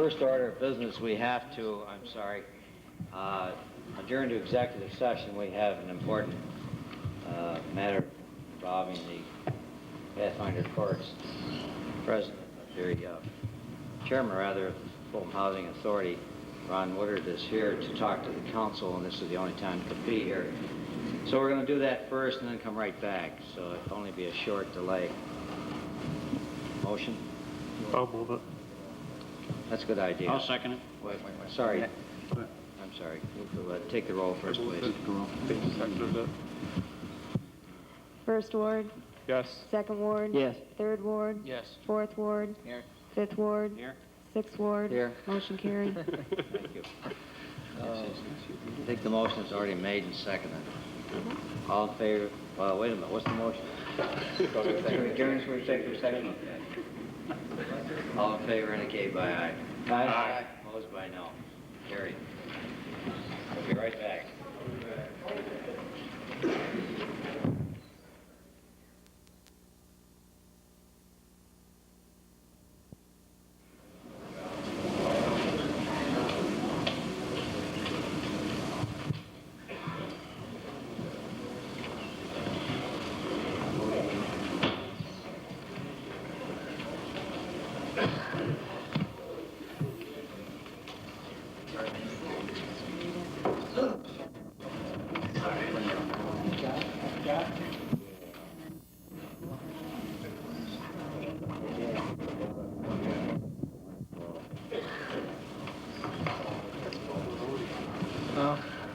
first order of business, we have to, adjourn to executive session. We have an important matter involving the Pathfinder Courts. President, the chairman, rather, of the Fulton Housing Authority, Ron Woodard, is here to talk to the council, and this is the only time he could be here. So we're going to do that first and then come right back. So it'll only be a short delay. Motion? I'll move it. That's a good idea. I'll second it. Wait. Sorry. I'm sorry. We'll take the roll first, please. Seconded it. First ward? Yes. Second ward? Yes. Third ward? Yes. Fourth ward? Here. Fifth ward? Here. Sixth ward? Here. Motion carried. Thank you. I think the motion is already made and seconded. All in favor? Well, wait a minute. What's the motion? Adjourn for executive session. All in favor indicate by aye. Aye. Opposed by no. Carried. We'll be right back.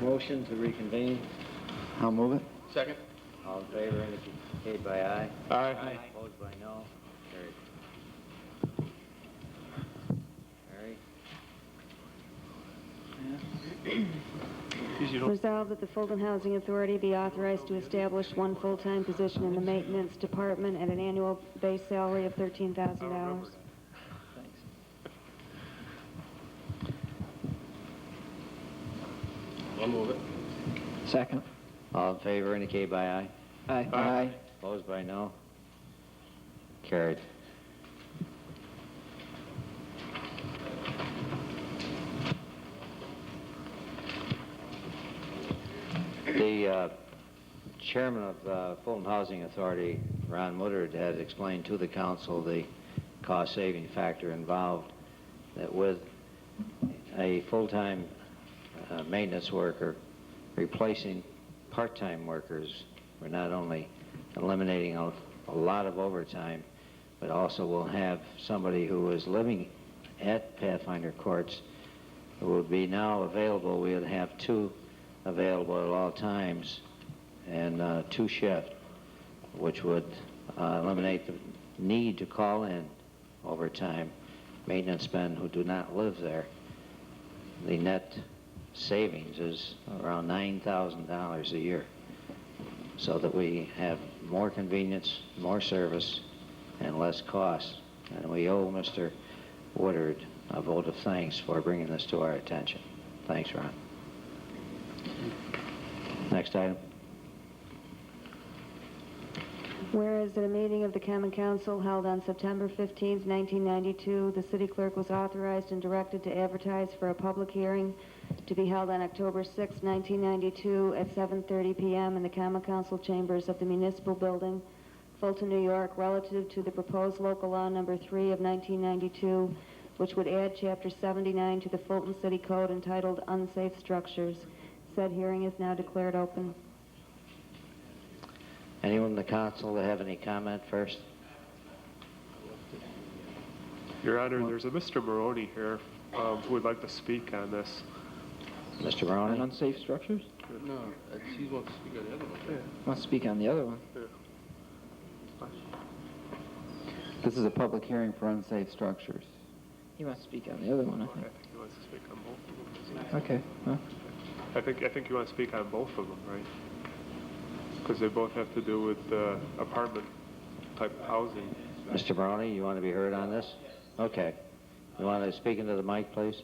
Motion to reconvene. I'll move it. Second. All in favor indicate by aye. Aye. Opposed by no. Carried. Resolved that the Fulton Housing Authority be authorized to establish one full-time position in the maintenance department at an annual base salary of $13,000. I'll move it. Second. All in favor indicate by aye. Aye. Aye. Opposed by no. Carried. The chairman of the Fulton Housing Authority, Ron Woodard, had explained to the council the cost-saving factor involved, that with a full-time maintenance worker replacing part-time workers, we're not only eliminating a lot of overtime, but also will have somebody who is living at Pathfinder Courts who will be now available. We'll have two available at all times and two shift, which would eliminate the need to call in overtime maintenance men who do not live there. The net savings is around $9,000 a year, so that we have more convenience, more service, and less cost. And we owe Mr. Woodard a vote of thanks for bringing this to our attention. Thanks, Ron. Next item. Whereas at a meeting of the Common Council held on September 15, 1992, the city clerk was authorized and directed to advertise for a public hearing to be held on October 6, 1992 at 7:30 p.m. in the Common Council chambers of the Municipal Building, Fulton, New York, relative to the proposed local law number 3 of 1992, which would add Chapter 79 to the Fulton City Code entitled Unsafe Structures. Said hearing is now declared open. Anyone in the council that have any comment first? Your Honor, there's a Mr. Maroney here who would like to speak on this. Mr. Maroney? Unsafe structures? No, he wants to speak on the other one. Yeah. Want to speak on the other one? Yeah. This is a public hearing for unsafe structures. He wants to speak on the other one, I I think. think he wants to speak on both of them. Okay. Well, I think you want to speak on both of them, right? Because they both have to do with apartment type housing. Mr. Maroney, you want to be heard on this? Okay. You want to speak into the mic, please?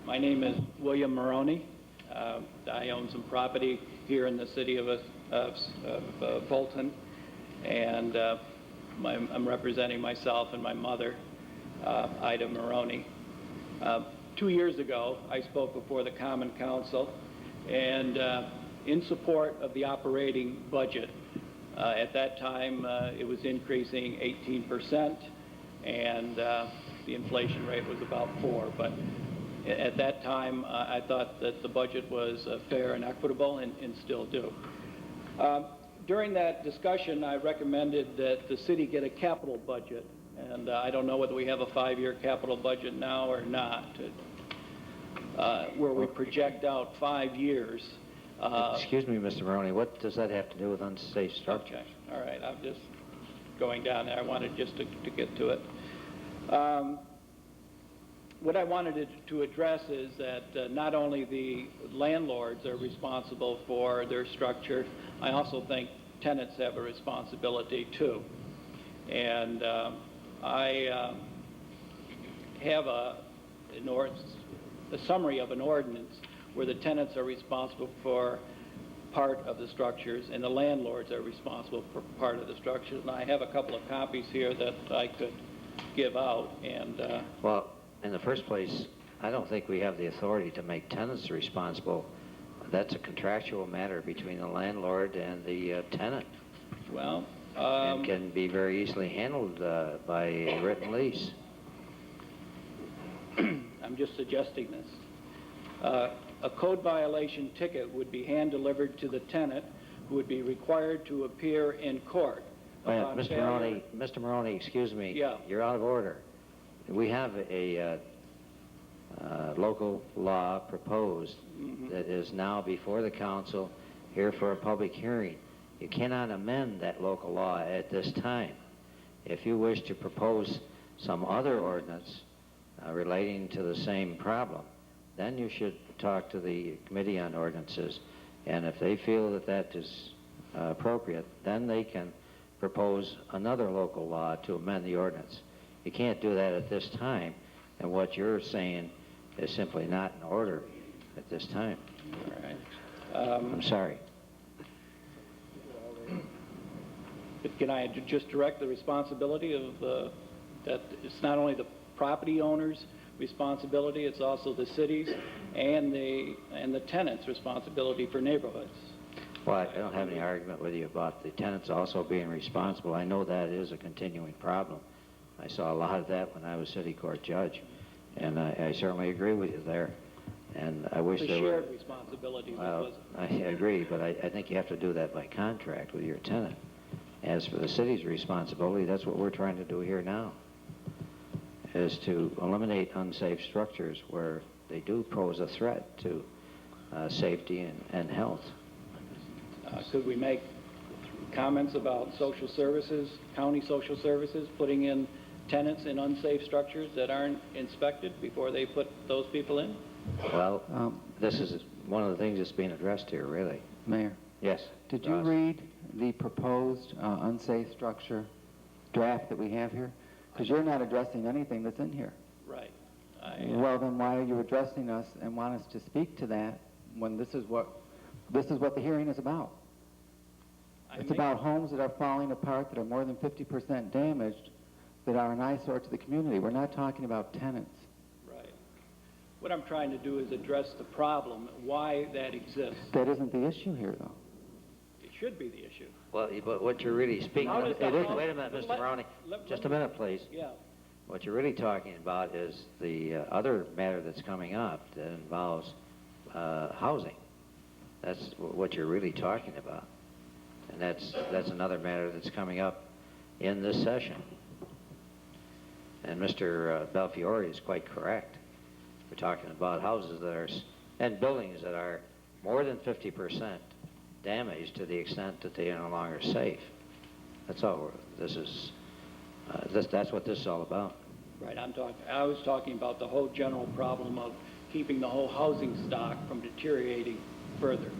My name is William Maroney. I own some property here in the city of Fulton, and I'm representing myself and my mother. Ida Maroney. 2 years ago, I spoke before the Common Council, and in support of the operating budget. At that time, it was increasing 18%, and the inflation rate was about 4%. But at that time, I thought that the budget was fair and equitable, and still do. During that discussion, I recommended that the city get a capital budget, and I don't know whether we have a 5-year capital budget now or not, where we project out 5 years. Excuse me, Mr. Maroney, what does that have to do with unsafe structures? Okay, all right, I'm just going down there. I wanted just to get to it. What I wanted to address is that not only the landlords are responsible for their structure, I also think tenants have a responsibility too. And I have a summary of an ordinance where the tenants are responsible for part of the structures and the landlords are responsible for part of the structures. And I have a couple of copies here that I could give out. And Well, in the first place, I don't think we have the authority to make tenants responsible. That's a contractual matter between the landlord and the tenant, well, and can be very easily handled by a written lease. I'm just suggesting this. A code violation ticket would be hand-delivered to the tenant, who would be required to appear in court. upon Mr. failure- Maroney, excuse me. Yeah. You're out of order. We have a local law proposed that is now before the council here for a public hearing. You cannot amend that local law at this time. If you wish to propose some other ordinance relating to the same problem, then you should talk to the Committee on Ordinances, and if they feel that that is appropriate, then they can propose another local law to amend the ordinance. You can't do that at this time, and what you're saying is simply not in order at this time. All right. I'm sorry. But can I just direct the responsibility of that it's not only the property owner's responsibility, it's also the city's and the tenant's responsibility for neighborhoods. Well, I don't have any argument with you about the tenants also being responsible. I know that is a continuing problem. I saw a lot of that when I was city court judge, and I certainly agree with you there. And I wish It's a there were... shared responsibility. Well, I agree, but I think you have to do that by contract with your tenant. As for the city's responsibility, that's what we're trying to do here now, is to eliminate unsafe structures where they do pose a threat to safety and health. Could we make comments about social services, county social services, putting in tenants in unsafe structures that aren't inspected before they put those people in? Well, this is one of the things that's being addressed here, really. Mayor, Yes. did you Ross? read the proposed unsafe structure draft that we have here? Because you're not addressing anything that's in here. Right. Well, then why are you addressing us and want us to speak to that when this is what the hearing is about? It's about homes that are falling apart, that are more than 50% damaged, that are an eyesore to the community. We're not talking about tenants. Right. What I'm trying to do is address the problem, why that exists. That isn't the issue here, though. It should be the issue. Well, but what you're really speaking How of... does the home- Wait a minute, Mr. Maroney. Just a minute, please. Yeah. What you're really talking about is the other matter that's coming up that involves housing. That's what you're really talking about. And that's another matter that's coming up in this session. And Mr. Belfiore is quite correct. We're talking about houses that are, and buildings that are more than 50% damaged to the extent that they are no longer safe. That's all this is. That's what this is all about. Right. I was talking about the whole general problem of keeping the whole housing stock from deteriorating further.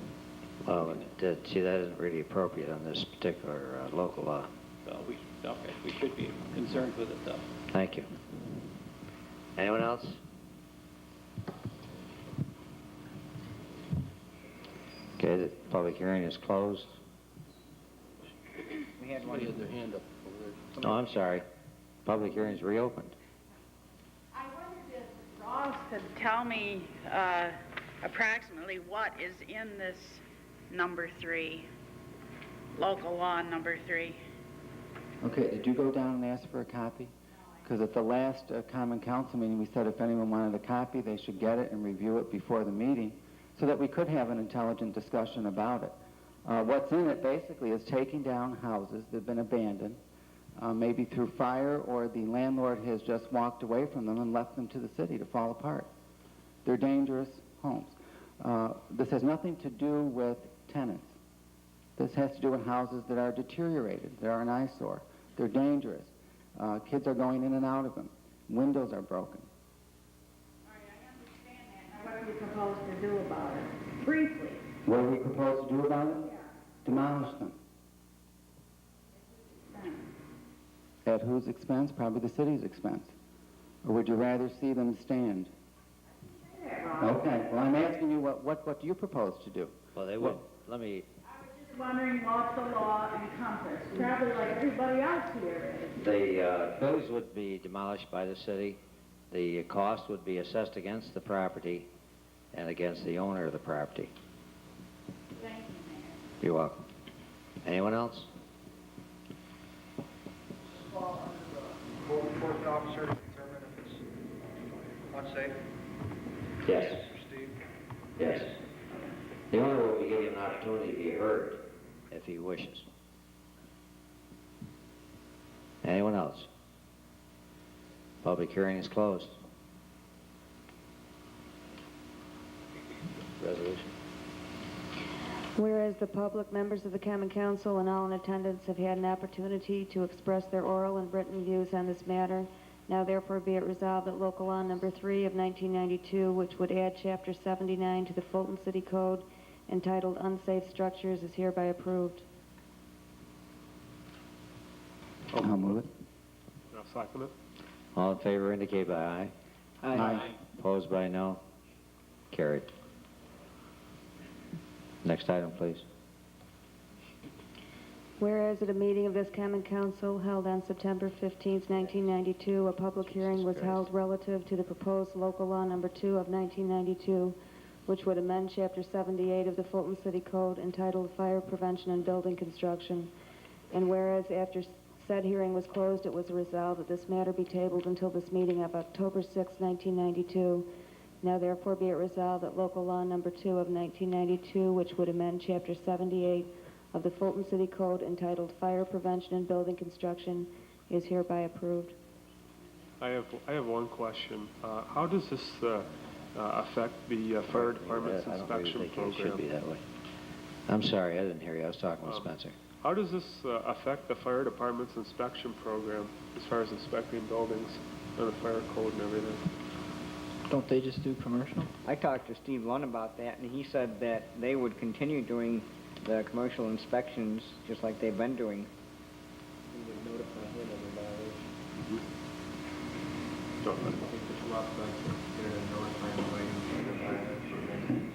Well, see, that isn't really appropriate on this particular local law. So we should be concerned with it, though. Thank you. Anyone else? Okay, the public hearing is closed. Somebody had their hand up over there. Oh, I'm sorry. Public hearing is reopened. to tell me approximately what is in this number 3, local law number 3. Okay, did you go down and ask for a copy? Because at the last Common Council meeting, we said if anyone wanted a copy, they should get it and review it before the meeting so that we could have an intelligent discussion about it. What's in it basically is taking down houses that have been abandoned, maybe through fire, or the landlord has just walked away from them and left them to the city to fall apart. They're dangerous homes. This has nothing to do with tenants. This has to do with houses that are deteriorated. They're an eyesore. They're dangerous. Kids are going in and out of them. Windows are broken. All right, I understand that. Now, what do you propose to do about it? Briefly. What do we propose to do about it? Demolish them. At whose expense? Probably the city's expense. Or would you rather see them stand? Okay, well, I'm asking you, what do you propose to do? Well, they would, let me, I was just wondering what the law encompassed, probably like everybody else here is. the buildings would be demolished by the city. The cost would be assessed against the property and against the owner of the property. Thank you, Mayor. You're welcome. Anyone else? Code enforcement officer to determine if it's unsafe? Yes. Mr. Steve? Yes. The owner will be given an opportunity to be heard if he wishes. Anyone else? Public hearing is closed. Resolution. Whereas the public, members of the Common Council, and all in attendance have had an opportunity to express their oral and written views on this matter, now therefore be it resolved that local law number 3 of 1992, which would add chapter 79 to the Fulton City Code entitled Unsafe Structures, is hereby approved. I'll move it. I'll second it. All in favor indicate by aye. Aye. Opposed by no. Carried. Next item, please. Whereas at a meeting of this Common Council held on September 15, 1992, a public hearing was held relative to the proposed local law number 2 of 1992, which would amend Chapter 78 of the Fulton City Code entitled Fire Prevention and Building Construction. And whereas after said hearing was closed, it was resolved that this matter be tabled until this meeting of October 6, 1992. Now therefore be it resolved that local law number 2 of 1992, which would amend Chapter 78 of the Fulton City Code entitled Fire Prevention and Building Construction, is hereby approved. I have one question. How does this affect the fire department's I don't really inspection think it should be program? that way. I'm sorry, I didn't hear you. I was talking with Spencer. How does this affect the fire department's inspection program as far as inspecting buildings and the fire code and everything? Don't they just do commercial? I talked to Steve Lund about that, and he said that they would continue doing the commercial inspections just like they've been doing. We would notify him of the violation. Don't know. I think the law they're notifying the way of the violation.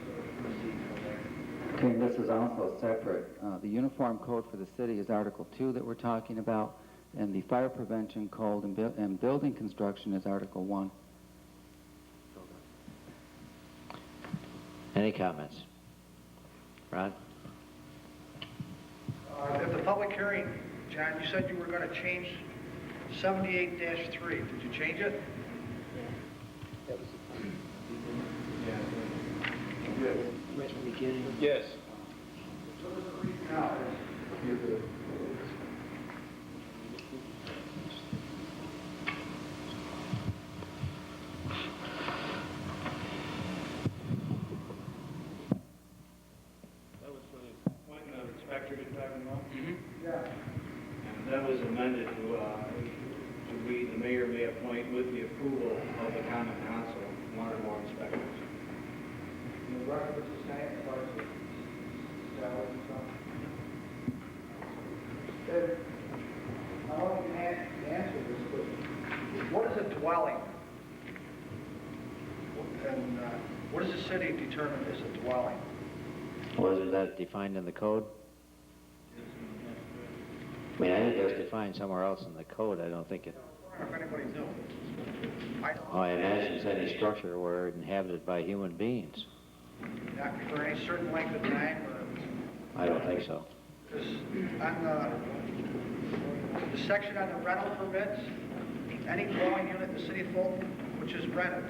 Okay, and this is also separate. The Uniform Code for the city is Article 2 that we're talking about, and the Fire Prevention Code and Building Construction is Article 1. Any comments? Ron? At the public hearing, John, you said you were going to change 78-3. Did you change it? Yes. So does it read now? That was for the appointment of inspector you're talking about? Yeah. And that was amended to read, the mayor may appoint with the approval of the common council, one or more inspectors. And the record was the same as far as the salary and stuff? I don't know if you can answer this, but what is a dwelling? And what does the city determine as a dwelling? Wasn't that defined in the code? I mean, I think it was defined somewhere else in the code. I don't think it... If anybody knew. I don't, I imagine it's any structure where inhabited by human beings. not for any certain length of time, or, I don't think so. because on the section on the rental permits, any dwelling unit in the city of Fulton, which is rented,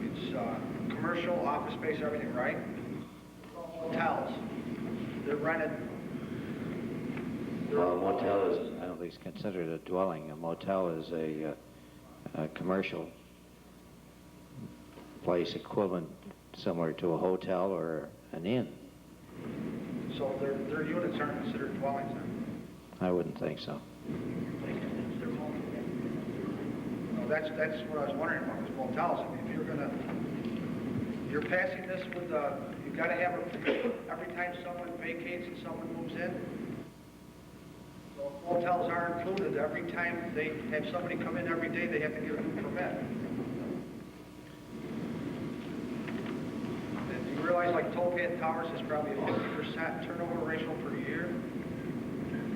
it's commercial, office space, everything, right? Hotels, they're rented. Well, a motel is, I don't think it's considered a dwelling. A motel is a commercial place equivalent, similar to a hotel or an inn. So their units aren't considered dwellings then? I wouldn't think so. No, that's what I was wondering about, was motels. I mean, if you're passing this with, you've got to have every time someone vacates and someone moves in. So motels are included. Every time they have somebody come in every day, they have to get a new permit. And you realize like Topaz Towers is probably a 50% turnover ratio per year?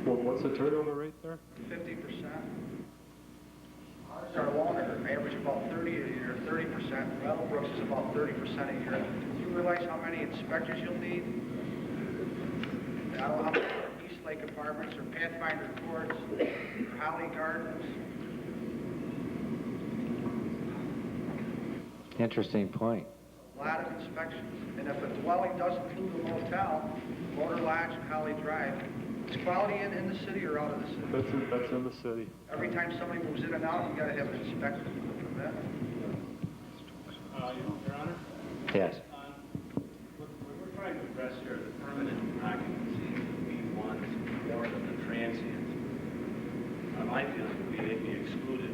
Well, what's the turnover rate there? 50%. Ours are longer, average about 30 a year, 30%. Meadowbrook's is about 30% a year. Do you realize how many inspectors you'll need? I don't know how many East Lake Apartments or Pathfinder Courts or Holly Gardens. Interesting point. A lot of inspections. And if a dwelling does include a motel, Motor Lodge and Holly Drive, is Quality Inn in the city or out of the city? That's in the city. Every time somebody moves in and out, you gotta have an inspection for that. Your Honor? Yes. What we're trying to address here, the permanent occupancy would be ones more than the transient. My feeling would be they'd be excluded,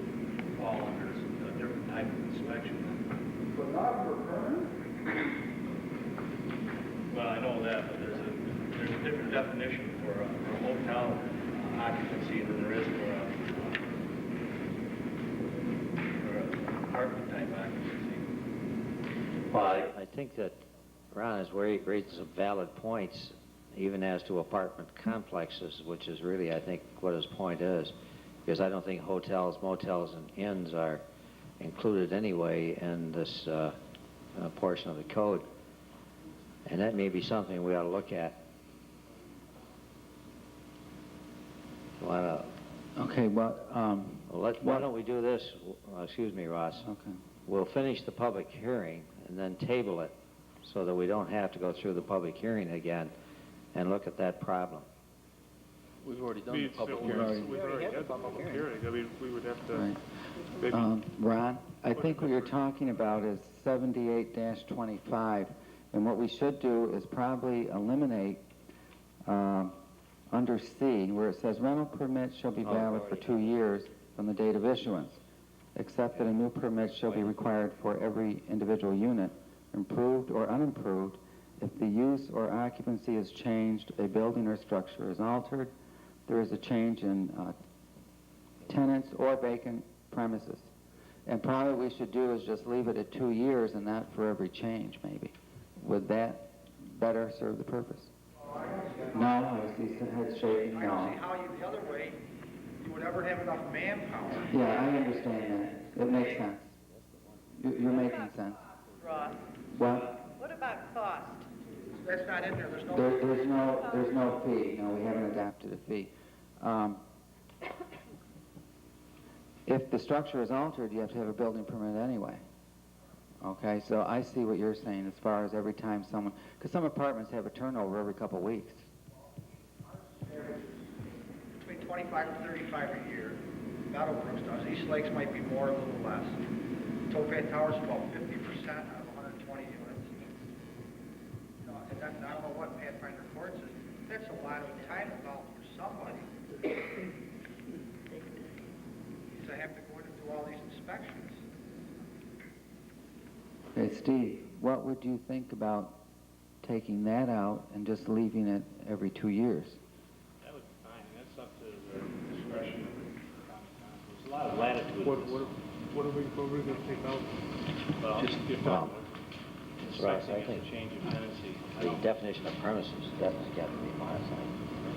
fall under a different type of inspection. But not for permanent? Well, I know that, but there's a different definition for a hotel occupancy than there is for an apartment type occupancy. Well, I think that Ron has raised some valid points, even as to apartment complexes, which is really, I think, what his point is. Because I don't think hotels, motels, and inns are included anyway in this portion of the code. And that may be something we ought to look at. Okay, well, Why don't we do this? Excuse me, Ross. okay. We'll finish the public hearing and then table it so that we don't have to go through the public hearing again and look at that problem. We've already done the public hearing. We've already had the public hearing. I mean, we would have to Right. maybe... Ron, I think what you're talking about is 78-25, and what we should do is probably eliminate under C, where it says rental permits shall be valid for 2 years from the date of issuance, except that a new permit shall be required for every individual unit, improved or unimproved, if the use or occupancy is changed, a building or structure is altered, there is a change in tenants or vacant premises. And probably what we should do is just leave it at 2 years and not for every change, maybe. Would that better serve the purpose? No, I see some head shaking, I don't see no. how the other way, you would ever have enough manpower. Yeah, I understand that. It makes sense. You're making sense. Ross, What? what about cost? That's not in there, there's no... There's no fee. No, we haven't adapted a fee. If the structure is altered, you have to have a building permit anyway. Okay, so I see what you're saying as far as every time someone, because some apartments have a turnover every couple of weeks. Between 25 and 35 a year. Meadowbrook's does. East Lakes might be more, a little less. Topaz Towers about 50% out of 120 units. You know, and I don't know what Pathfinder Courts is. That's a lot of time involved for somebody. To have to go in and do all these inspections. Okay, Steve, what would you think about taking that out and just leaving it every 2 years? That would be fine, and that's up to the discretion of the common council. There's a lot of latitude. What are we going to take out? Well, Just- if well, Right, inspecting I is think a change of tenancy. the definition of premises definitely got to be modified.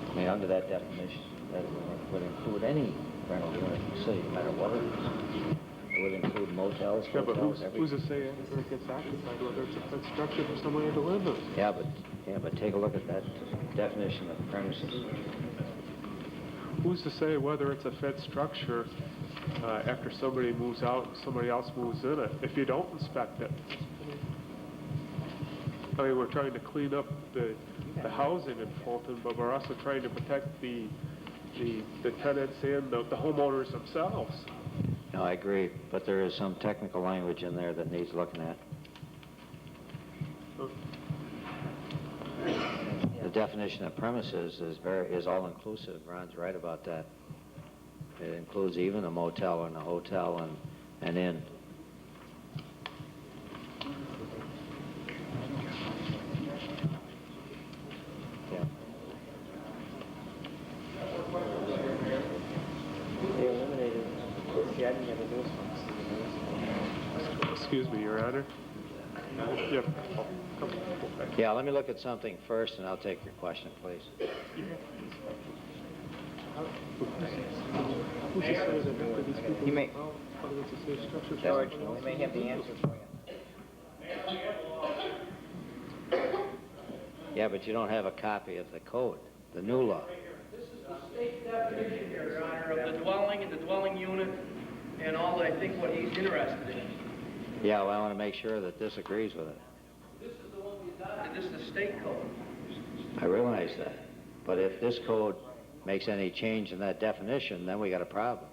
I mean, under that definition, that would include any rental unit in the city, no matter what it is. It would include motels, Yeah, but hotels, who's to say after it gets occupied whether it's a fit structure for somebody to live in? Yeah, but take a look at that definition of premises. Who's to say whether it's a fit structure after somebody moves out and somebody else moves in it, if you don't inspect it? I mean, we're trying to clean up the housing in Fulton, but we're also trying to protect the tenants and the homeowners themselves. No, I agree, but there is some technical language in there that needs looking at. The definition of premises is all-inclusive. Ron's right about that. It includes even a motel and a hotel and an inn. Yeah. They eliminated shedding of the nuisance. Excuse me, Your Honor. Yep. Yeah, let me look at something first, and I'll take your question, please. Who's to say that after these people You may- move out, whether it's a safe structure for George, somebody we else? may have the answer for you. Yeah, but you don't have a copy of the code, the new law. This is the state definition, Your Honor, of the dwelling and the dwelling unit and all, I think, what he's interested in. Yeah, well, I want to make sure that this agrees with it. This is the one we adopted, this is the state code. I realize that. But if this code makes any change in that definition, then we got a problem.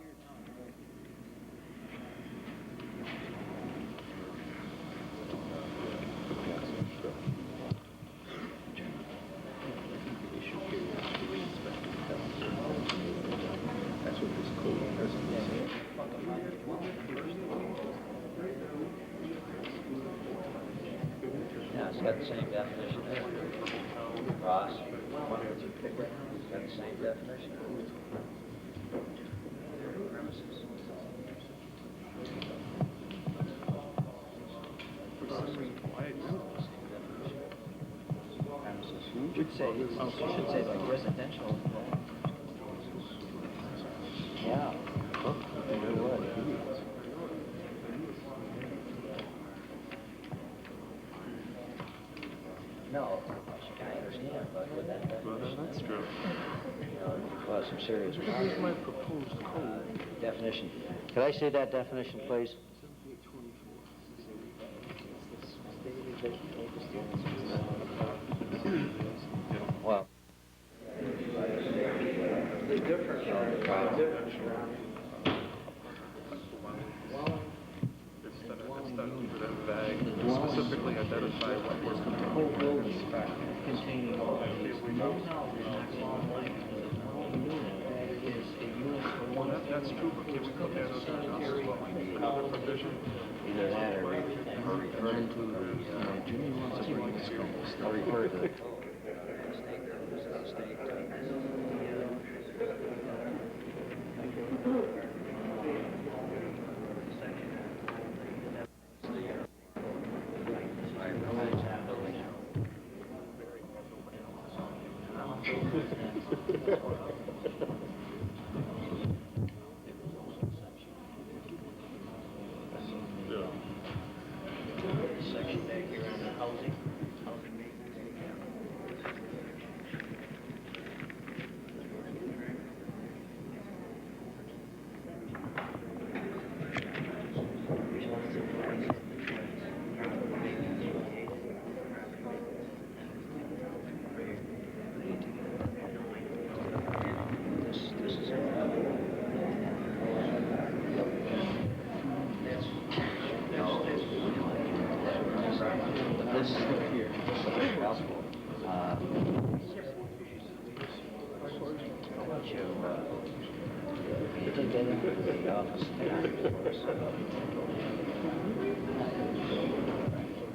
Yeah, it's got the same definition there. Ross? It's got the same definition. Premises. Should say, it should say like residential. Yeah. It would. No, I understand, but with that That's true. cause some serious Here's problems. my proposed code. Definition. Could I see that definition, please? Well, The difference, Instead of leaving it vague, specifically identify what we're whole building containing all of these. Motel is not small like that is a unit for one. That's true, but can we put that under another provision? either that or refer to the, or refer to the Section back here on the housing maintenance. this here. I want you to get into the office for us.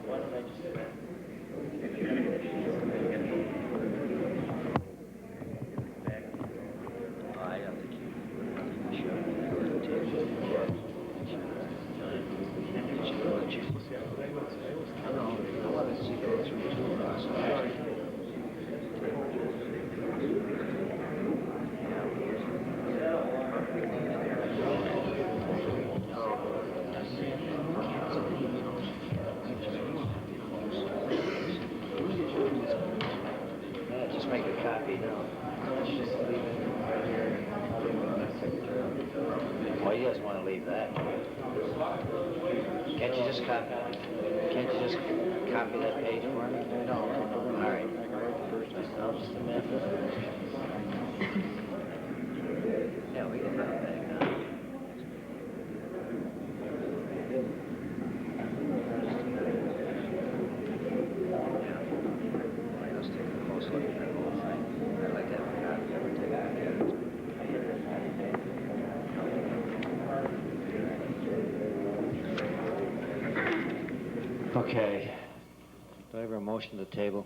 Why don't I just I have to keep show I want to see go through the process. Can't you just copy that page for me? No. All right. I'll just amend it. Yeah, we can run it back now. Let's take a close look at that whole thing. I'd like to have a copy of it, take a look at it. Okay. Do I have a motion to table?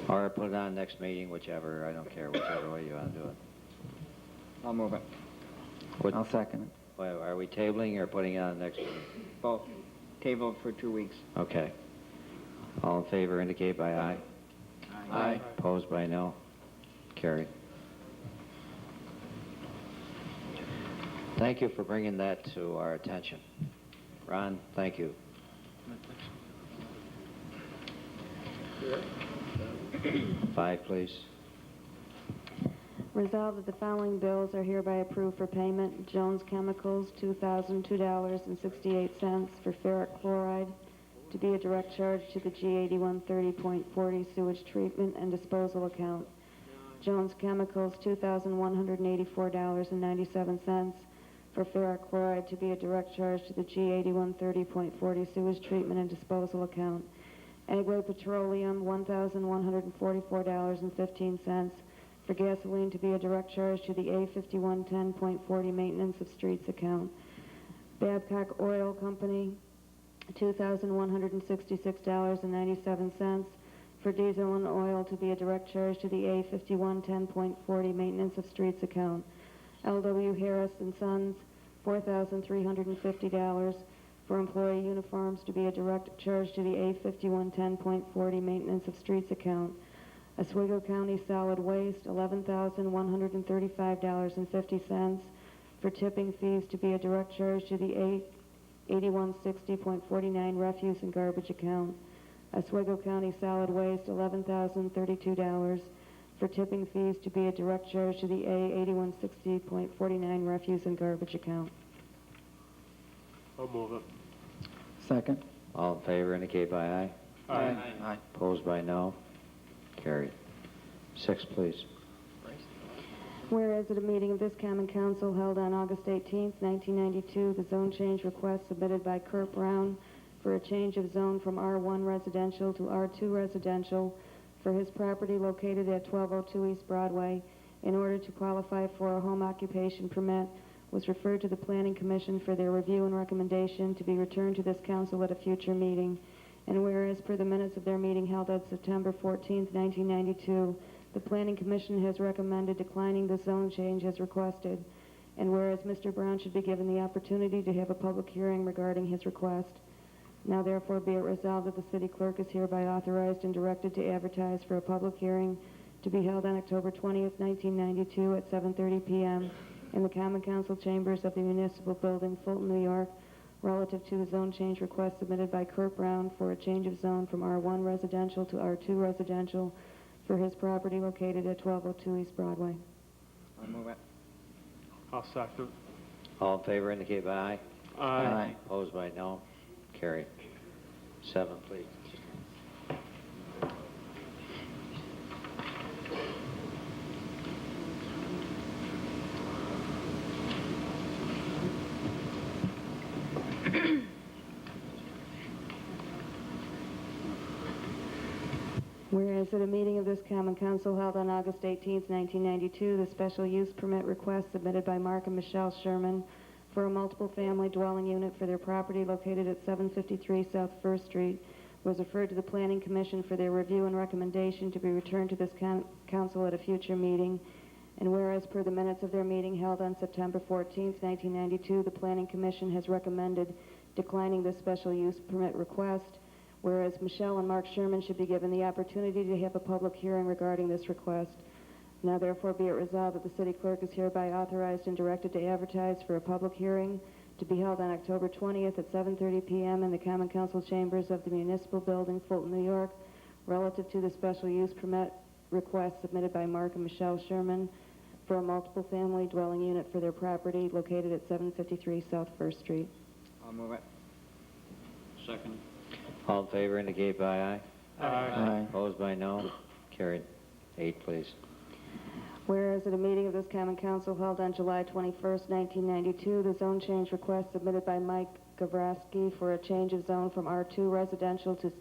Or put it on next meeting, whichever, I don't care, whichever way you want to do it. I'll move it. What, I'll second it. are we tabling or putting it on next meeting? Both. Table for 2 weeks. Okay. All in favor indicate by aye. Aye. Opposed by no. Carried. Thank you for bringing that to our attention. Ron, thank you. Five, please. Resolved that the following bills are hereby approved for payment. Jones Chemicals, $2,002.68 for ferric chloride to be a direct charge to the G8130.40 sewage treatment and disposal account. Jones Chemicals, $2,184.97 for ferric chloride to be a direct charge to the G8130.40 sewage treatment and disposal account. Agway Petroleum, $1,144.15 for gasoline to be a direct charge to the A5110.40 maintenance of streets account. Babcock Oil Company, $2,166.97 for diesel and oil to be a direct charge to the A5110.40 maintenance of streets account. L.W. Harris & Sons, $4,350 for employee uniforms to be a direct charge to the A5110.40 maintenance of streets account. Oswego County Solid Waste, $11,135.50 for tipping fees to be a direct charge to the A8160.49 refuse and garbage account. Oswego County Solid Waste, $11,032 for tipping fees to be a direct charge to the A8160.49 refuse and garbage account. I'll move it. Second. All in favor indicate by aye. Aye. Aye. Opposed by no. Carried. Six, please. Whereas at a meeting of this Common Council held on August 18, 1992, the zone change request submitted by Kurt Brown for a change of zone from R1 residential to R2 residential for his property located at 1202 East Broadway in order to qualify for a home occupation permit was referred to the Planning Commission for their review and recommendation to be returned to this council at a future meeting. And whereas per the minutes of their meeting held on September 14, 1992, the Planning Commission has recommended declining the zone change as requested. And whereas Mr. Brown should be given the opportunity to have a public hearing regarding his request. Now therefore be it resolved that the city clerk is hereby authorized and directed to advertise for a public hearing to be held on October 20th, 1992 at 7:30 p.m. in the Common Council chambers of the Municipal Building, Fulton, New York, relative to the zone change request submitted by Kurt Brown for a change of zone from R1 residential to R2 residential for his property located at 1202 East Broadway. I'll move it. I'll second. All in favor indicate by aye. Aye. Opposed by no. Carried. Seven, please. Whereas at a meeting of this Common Council held on August 18, 1992, the special use permit request submitted by Mark and Michelle Sherman for a multiple family dwelling unit for their property located at 753 South First Street was referred to the Planning Commission for their review and recommendation to be returned to this council at a future meeting. And whereas per the minutes of their meeting held on September 14, 1992, the Planning Commission has recommended declining this special use permit request, whereas Michelle and Mark Sherman should be given the opportunity to have a public hearing regarding this request. Now therefore be it resolved that the city clerk is hereby authorized and directed to advertise for a public hearing to be held on October 20th at 7:30 p.m. in the Common Council chambers of the Municipal Building, Fulton, New York, relative to the special use permit request submitted by Mark and Michelle Sherman for a multiple family dwelling unit for their property located at 753 South First Street. I'll move it. Second. All in favor indicate by aye. Aye. Opposed by no. Carried. 8, please. Whereas at a meeting of this Common Council held on July 21st, 1992, the zone change request submitted by Mike Gavraski for a change of zone from R2 residential to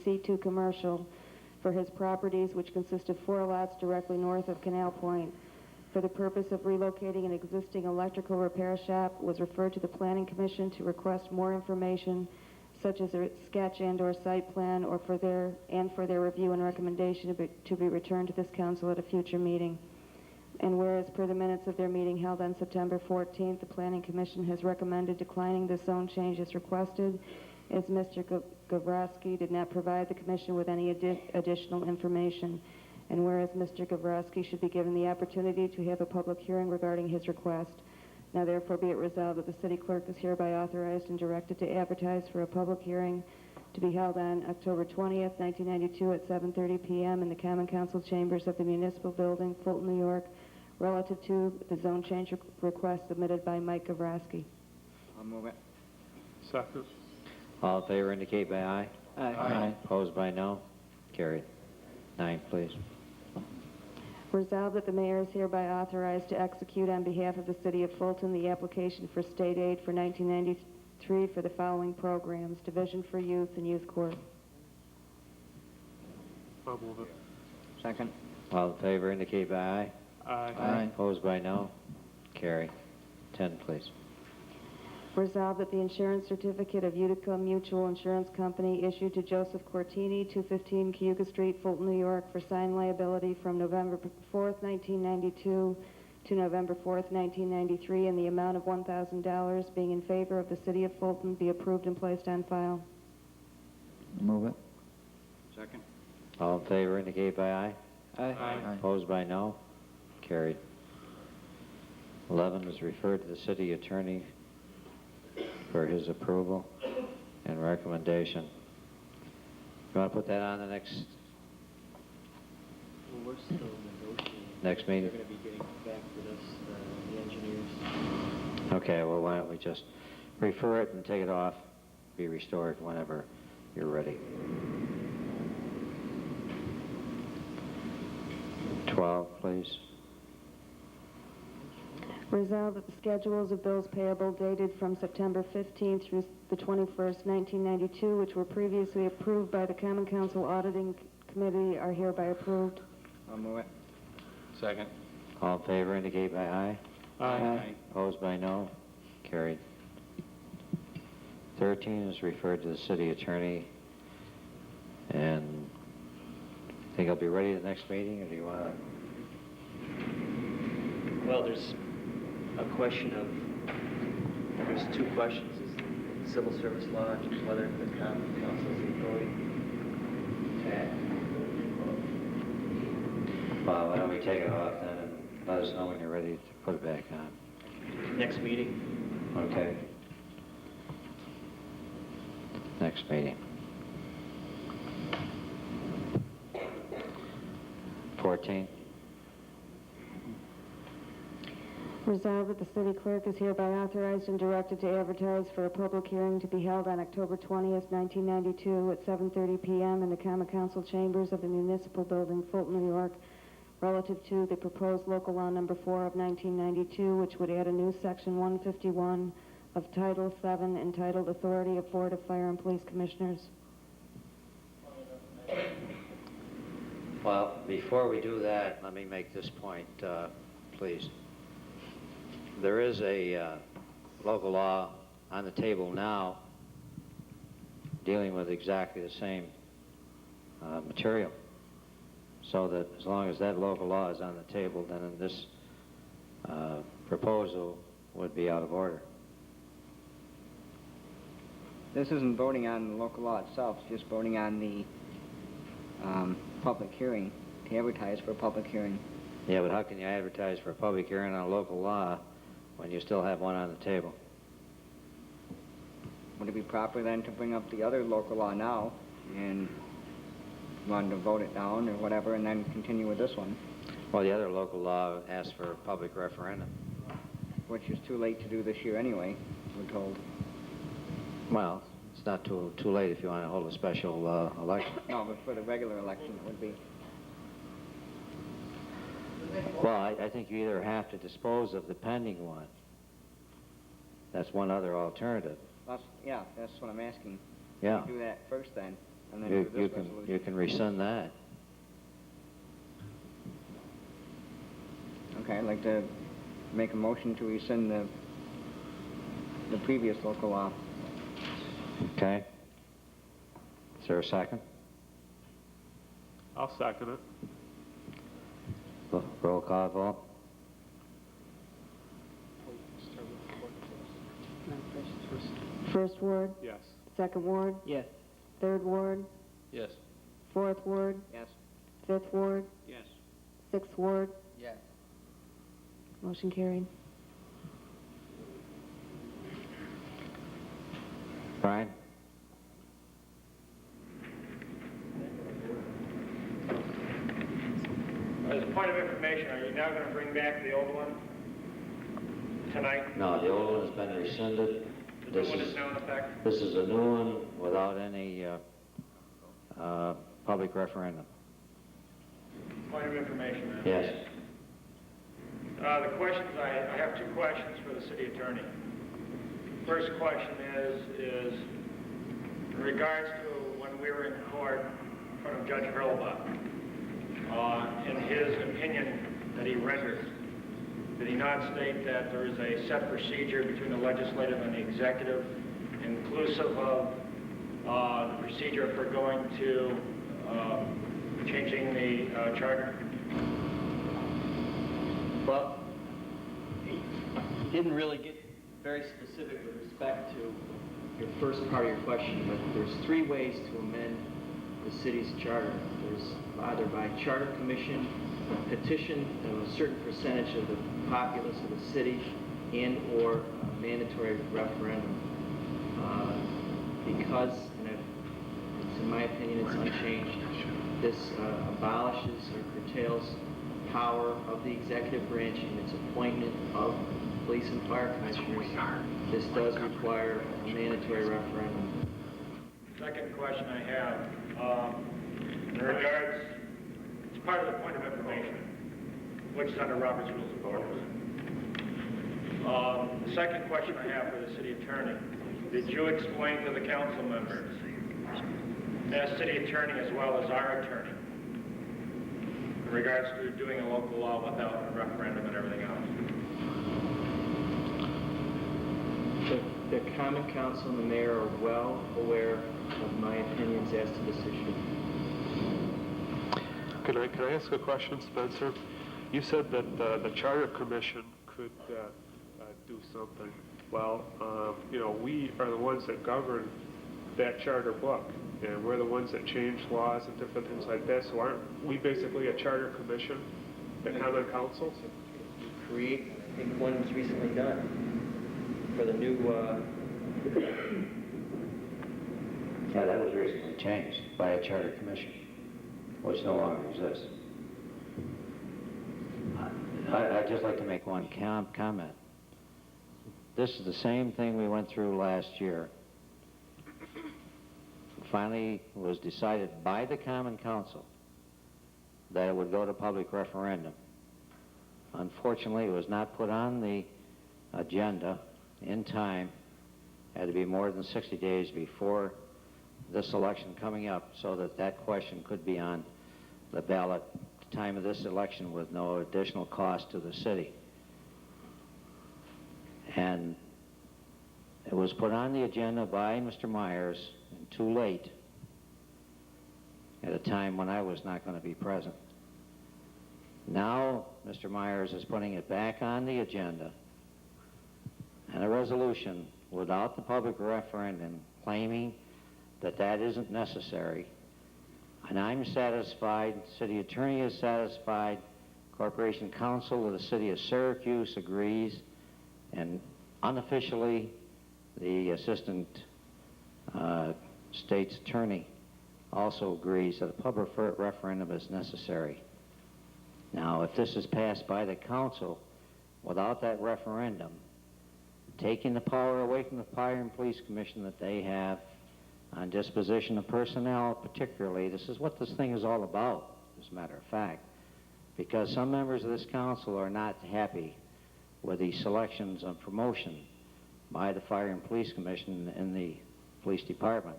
C2 commercial for his properties, which consist of 4 lots directly north of Canal Point, for the purpose of relocating an existing electrical repair shop, was referred to the Planning Commission to request more information, such as a sketch and/or site plan, or for their review and recommendation to be returned to this council at a future meeting. And whereas per the minutes of their meeting held on September 14th, the Planning Commission has recommended declining the zone change as requested, as Mr. Gavraski did not provide the Commission with any additional information. And whereas Mr. Gavraski should be given the opportunity to have a public hearing regarding his request. Now therefore be it resolved that the City Clerk is hereby authorized and directed to advertise for a public hearing to be held on October 20th, 1992 at 7:30 p.m. in the Common Council chambers of the Municipal Building, Fulton, New York, relative to the zone change request submitted by Mike Gavraski. I'll move it. Second. All in favor indicate by aye. Aye. Opposed by no. Carried. 9, please. Resolved that the mayor is hereby authorized to execute on behalf of the City of Fulton the application for state aid for 1993 for the following programs: Division for Youth and Youth Court. I'll move it. Second. All in favor indicate by aye. Aye. Opposed by no. Carried. 10, please. Resolved that the insurance certificate of Utica Mutual Insurance Company issued to Joseph Cortini, 215 Cayuga Street, Fulton, New York, for sign liability from November 4th, 1992 to November 4th, 1993, in the amount of $1,000, being in favor of the City of Fulton, be approved and placed on file. Move it. Second. All in favor indicate by aye. Aye. Opposed by no. Carried. 11 is referred to the city attorney for his approval and recommendation. You want to put that on the next Well, we're still negotiating. next meeting? They're going to be getting back with us, the engineers. Okay, well, why don't we just refer it and take it off, be restored whenever you're ready. 12, please. Resolved that the schedules of bills payable dated from September 15th through the 21st, 1992, which were previously approved by the Common Council Auditing Committee, are hereby approved. I'll move it. Second. All in favor indicate by aye. Aye. Opposed by no. Carried. 13 is referred to the city attorney, and think I'll be ready the next meeting, or do you want to? Well, there's a question of, there's 2 questions. Is civil service law, just whether the common council is the authority to act. Well, why don't we take it off then and let us know when you're ready to put it back on. Next meeting. Okay. Next meeting. 14. Resolved that the city clerk is hereby authorized and directed to advertise for a public hearing to be held on October 20th, 1992 at 7:30 p.m. in the Common Council chambers of the Municipal Building, Fulton, New York, relative to the proposed local law number 4 of 1992, which would add a new section 151 of Title 7 entitled Authority of Board of Fire and Police Commissioners. Well, before we do that, let me make this point, please. There is a local law on the table now dealing with exactly the same material. So that as long as that local law is on the table, then this proposal would be out of order. This isn't voting on the local law itself, it's just voting on the public hearing, to advertise for a public hearing. Yeah, but how can you advertise for a public hearing on a local law when you still have one on the table? Would it be proper then to bring up the other local law now and want to vote it down or whatever and then continue with this one? Well, the other local law asks for a public referendum. Which is too late to do this year anyway, we're told. Well, it's not too late if you want to hold a special election. No, but for the regular election, it would be. Well, I think you either have to dispose of the pending one. That's one other alternative. Yeah, that's what I'm asking. Yeah. Do that first then, and then You do this can resolution. rescind that. Okay, I'd like to make a motion to rescind the previous local law. Okay. Is there a second? I'll second it. Roll call vote. First ward, Yes. second ward, Yes. third ward, Yes. fourth ward, Yes. fifth ward, Yes. sixth ward. Yes. Motion carried. Brian? As a point of information, are you now going to bring back the old one tonight? No, the old one has been rescinded. The new one is now in effect? This is a new one without any public referendum. Point of information, then. Yes. The questions, I have two questions for the city attorney. First question is in regards to when we were in court in front of Judge Hurlbut, in his opinion that he rendered, did he not state that there is a set procedure between the legislative and the executive, inclusive of the procedure for going to changing the charter? Well, he didn't really get very specific with respect to your first part of your question, but there's three ways to amend the city's charter. There's either by charter commission, petition of a certain percentage of the populace of the city, and or a mandatory referendum. Because, in my opinion, it's unchanged, this abolishes or curtails power of the executive branch in its appointment of police and fire commissioners. This does require a mandatory referendum. Second question I have, in regards, it's part of the point of information, which is under Robert's Rules of Order. The second question I have for the city attorney, did you explain to the council members, as city attorney as well as our attorney, in regards to doing a local law without a referendum and everything else? The Common Council and the mayor are well aware of my opinions as to this issue. Can I ask a question, Spencer? You said that the Charter Commission could do something. Well, we are the ones that govern that charter book, and we're the ones that change laws and different things like that. So aren't we basically a Charter Commission, the Common Council? Create, I think one was recently done for the new. Yeah, that was recently changed by a charter commission, which no longer exists. I'd just like to make one comment. This is the same thing we went through last year. Finally, it was decided by the Common Council that it would go to public referendum. Unfortunately, it was not put on the agenda in time. It had to be more than 60 days before this election coming up so that that question could be on the ballot at the time of this election with no additional cost to the city. And it was put on the agenda by Mr. Myers, and too late, at a time when I was not going to be present. Now, Mr. Myers is putting it back on the agenda, and a resolution without the public referendum claiming that that isn't necessary. And I'm satisfied, city attorney is satisfied, Corporation Council of the City of Syracuse agrees, and unofficially, the Assistant State's Attorney also agrees that a public referendum is necessary. Now, if this is passed by the council without that referendum, taking the power away from the Fire and Police Commission that they have on disposition of personnel particularly, this is what this thing is all about, as a matter of fact, because some members of this council are not happy with the selections and promotion by the Fire and Police Commission in the police department.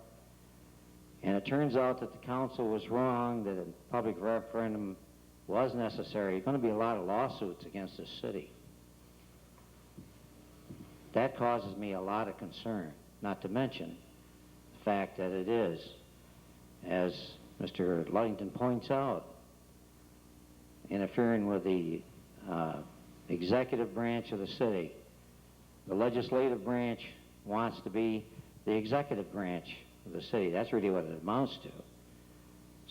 And it turns out that the council was wrong, that a public referendum was necessary. There's going to be a lot of lawsuits against this city. That causes me a lot of concern, not to mention the fact that it is, as Mr. Ludington points out, interfering with the executive branch of the city. The legislative branch wants to be the executive branch of the city. That's really what it amounts to.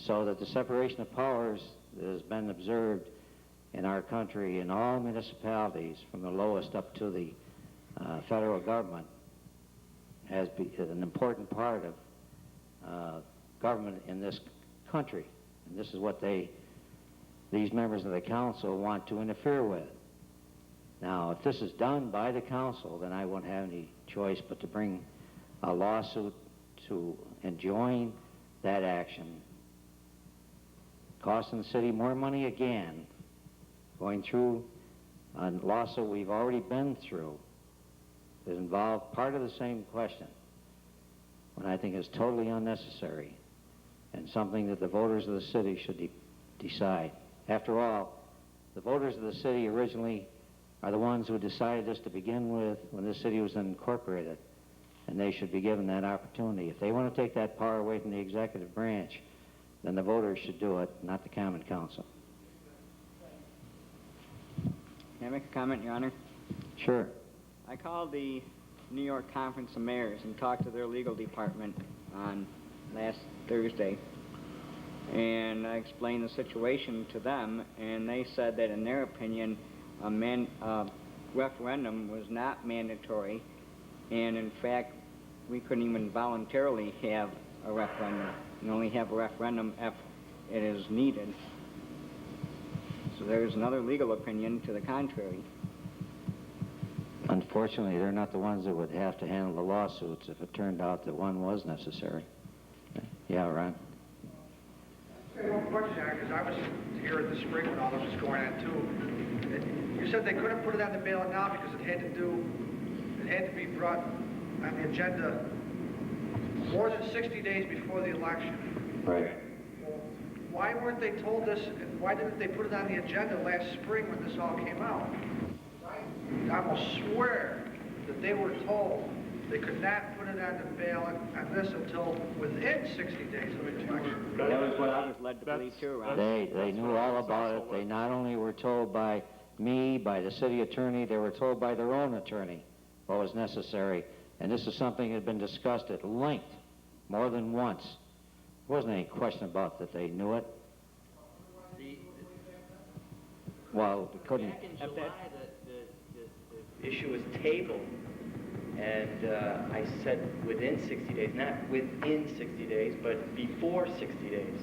So that the separation of powers that has been observed in our country in all municipalities, from the lowest up to the federal government, has been an important part of government in this country. And this is what these members of the council want to interfere with. Now, if this is done by the council, then I won't have any choice but to bring a lawsuit to enjoin that action, costing the city more money again, going through a lawsuit we've already been through that involved part of the same question, when I think is totally unnecessary and something that the voters of the city should decide. After all, the voters of the city originally are the ones who decided this to begin with when this city was incorporated, and they should be given that opportunity. If they want to take that power away from the executive branch, then the voters should do it, not the Common Council. Can I make a comment, Your Honor? Sure. I called the New York Conference of Mayors and talked to their legal department on last Thursday. And I explained the situation to them, and they said that in their opinion, a referendum was not mandatory, and in fact, we couldn't even voluntarily have a referendum. You only have a referendum if it is needed. So there's another legal opinion to the contrary. Unfortunately, they're not the ones that would have to handle the lawsuits if it turned out that one was necessary. Yeah, Ron? One question, because I was here in the spring when all this was going on too. You said they couldn't put it on the ballot now because it had to be brought on the agenda more than 60 days before the election. Right. Well, why weren't they told this, and why didn't they put it on the agenda last spring when this all came out? I almost swear that they were told they could not put it on the ballot on this until within 60 days of the election. That was what I was led to believe too, Ron. They knew all about it. They not only were told by me, by the city attorney, they were told by their own attorney what was necessary. And this is something that had been discussed at length more than once. There wasn't any question about that they knew it. Well, we couldn't. Back in July, the issue was tabled, and I said within 60 days, not within 60 days, but before 60 days.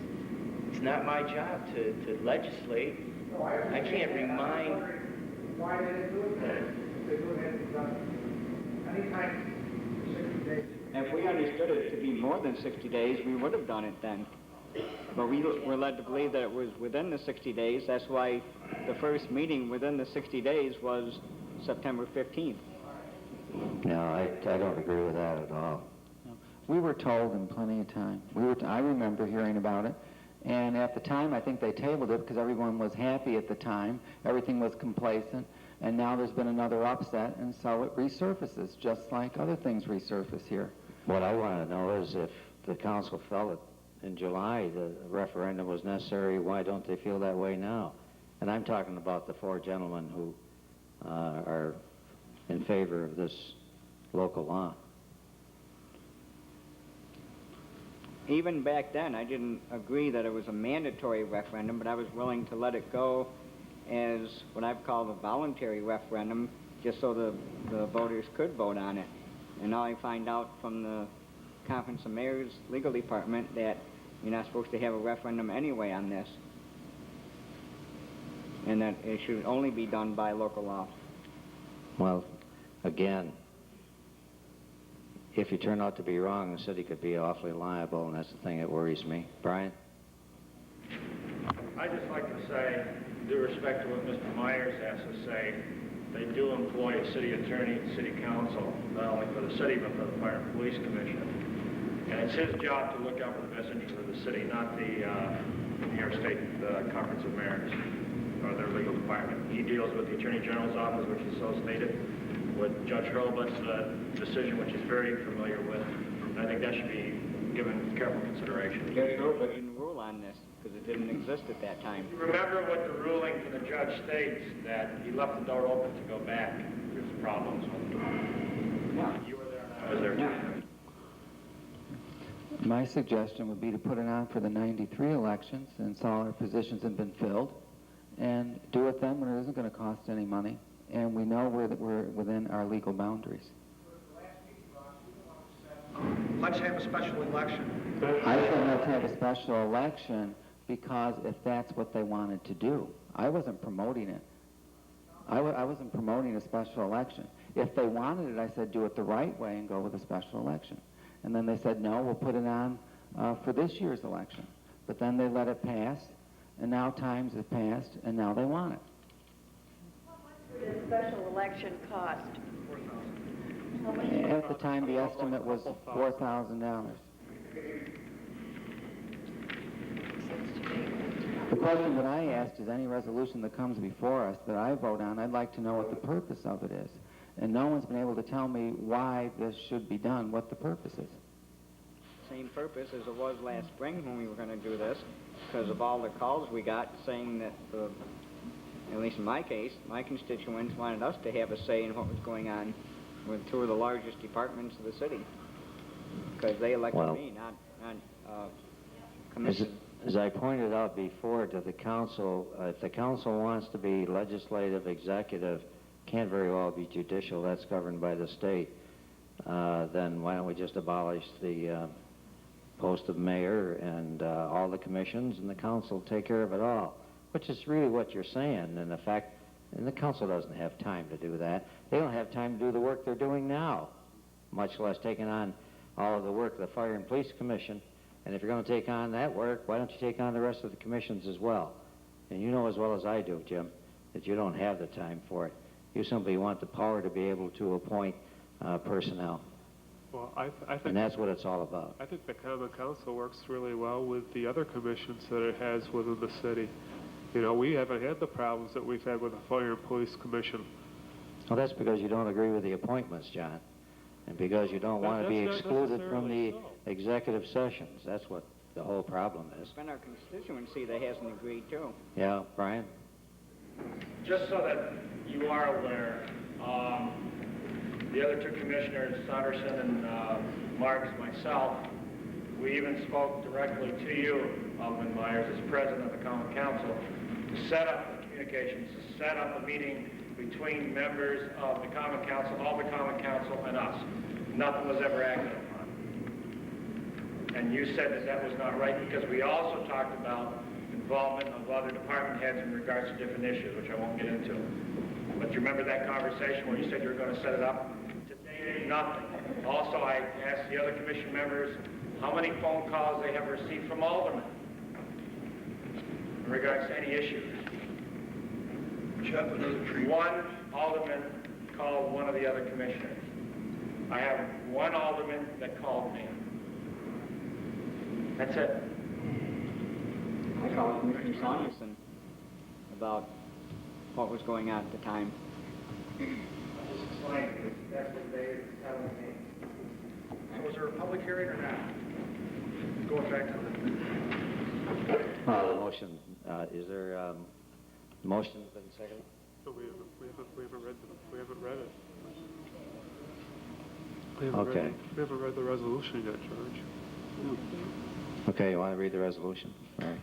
It's not my job to legislate. No, I can't remind. Why did they do it then? They would have done anytime 60 days. If we understood it to be more than 60 days, we would have done it then. But we were led to believe that it was within the 60 days. That's why the first meeting within the 60 days was September 15th. No, I don't agree with that at all. We were told in plenty of time. I remember hearing about it. And at the time, I think they tabled it because everyone was happy at the time. Everything was complacent. And now there's been another upset, and so it resurfaces, just like other things resurface here. What I want to know is if the council felt it in July the referendum was necessary, why don't they feel that way now? And I'm talking about the four gentlemen who are in favor of this local law. Even back then, I didn't agree that it was a mandatory referendum, but I was willing to let it go as what I've called a voluntary referendum, just so the voters could vote on it. And now I find out from the Conference of Mayors legal department that you're not supposed to have a referendum anyway on this. and that it should only be done by local law. Well, again, if you turn out to be wrong, the city could be awfully liable, and that's the thing that worries me. Brian? I'd just like to say, due respect to what Mr. Myers has to say, they do employ a city attorney and city council, not only for the city, but for the Fire and Police Commission. And it's his job to look out for the best interest of the city, not the New York State Conference of Mayors or their legal department. He deals with the Attorney General's office, which is so stated, with Judge Hurlbut's decision, which he's very familiar with. And I think that should be given careful consideration. Judge Hurlbut didn't rule on this because it didn't exist at that time. Remember what the ruling from the judge states, that he left the door open to go back. There's problems with it. Yeah. You were there and I was there too. My suggestion would be to put it on for the 93 elections, since all our positions have been filled, and do it then when it isn't going to cost any money, and we know we're within our legal boundaries. Let's have a special election. I said let's have a special election because if that's what they wanted to do. I wasn't promoting it. I wasn't promoting a special election. If they wanted it, I said do it the right way and go with a special election. And then they said, no, we'll put it on for this year's election. But then they let it pass, and now times have passed, and now they want it. What would a special election cost? At the time, the estimate was $4,000. The question that I asked is any resolution that comes before us that I vote on, I'd like to know what the purpose of it is. And no one's been able to tell me why this should be done, what the purpose is. Same purpose as it was last spring when we were going to do this, because of all the calls we got saying that, at least in my case, my constituents wanted us to have a say in what was going on with two of the largest departments of the city, because they elected me, not commission. As I pointed out before to the council, if the council wants to be legislative, executive, can't very well be judicial, that's governed by the state, then why don't we just abolish the post of mayor and all the commissions, and the council take care of it all, which is really what you're saying. And the fact, and the council doesn't have time to do that. They don't have time to do the work they're doing now, much less taking on all of the work of the Fire and Police Commission. And if you're going to take on that work, why don't you take on the rest of the commissions as well? And you know as well as I do, Jim, that you don't have the time for it. You simply want the power to be able to appoint personnel. Well, I think... And that's what it's all about. I think the Common Council works really well with the other commissions that it has within the city. You know, we haven't had the problems that we've had with the Fire and Police Commission. Well, that's because you don't agree with the appointments, John. And because you don't want to be excluded from the executive sessions. That's what the whole problem is. It's been our constituency that hasn't agreed too. Yeah, Brian? Just so that you are aware, the other two commissioners, Saunderson and Marks, myself, we even spoke directly to you, Alderman Myers, as president of the Common Council, to set up communications, to set up a meeting between members of the Common Council, all the Common Council, and us. Nothing was ever acted upon. And you said that that was not right because we also talked about involvement of other department heads in regards to different issues, which I won't get into. But you remember that conversation where you said you were going to set it up? Today, nothing. Also, I asked the other commission members how many phone calls they have received from aldermen in regards to any issues. One alderman called one of the other commissioners. I have one alderman that called me. That's it. I called Commissioner Saunderson about what was going on at the time. Explain. That's what they were telling me. So was there a public hearing or not? Going back to the... The motion, is there a motion been seconded? No, we haven't read it. Okay. We haven't read the resolution yet, George. Okay, you want to read the resolution? All right.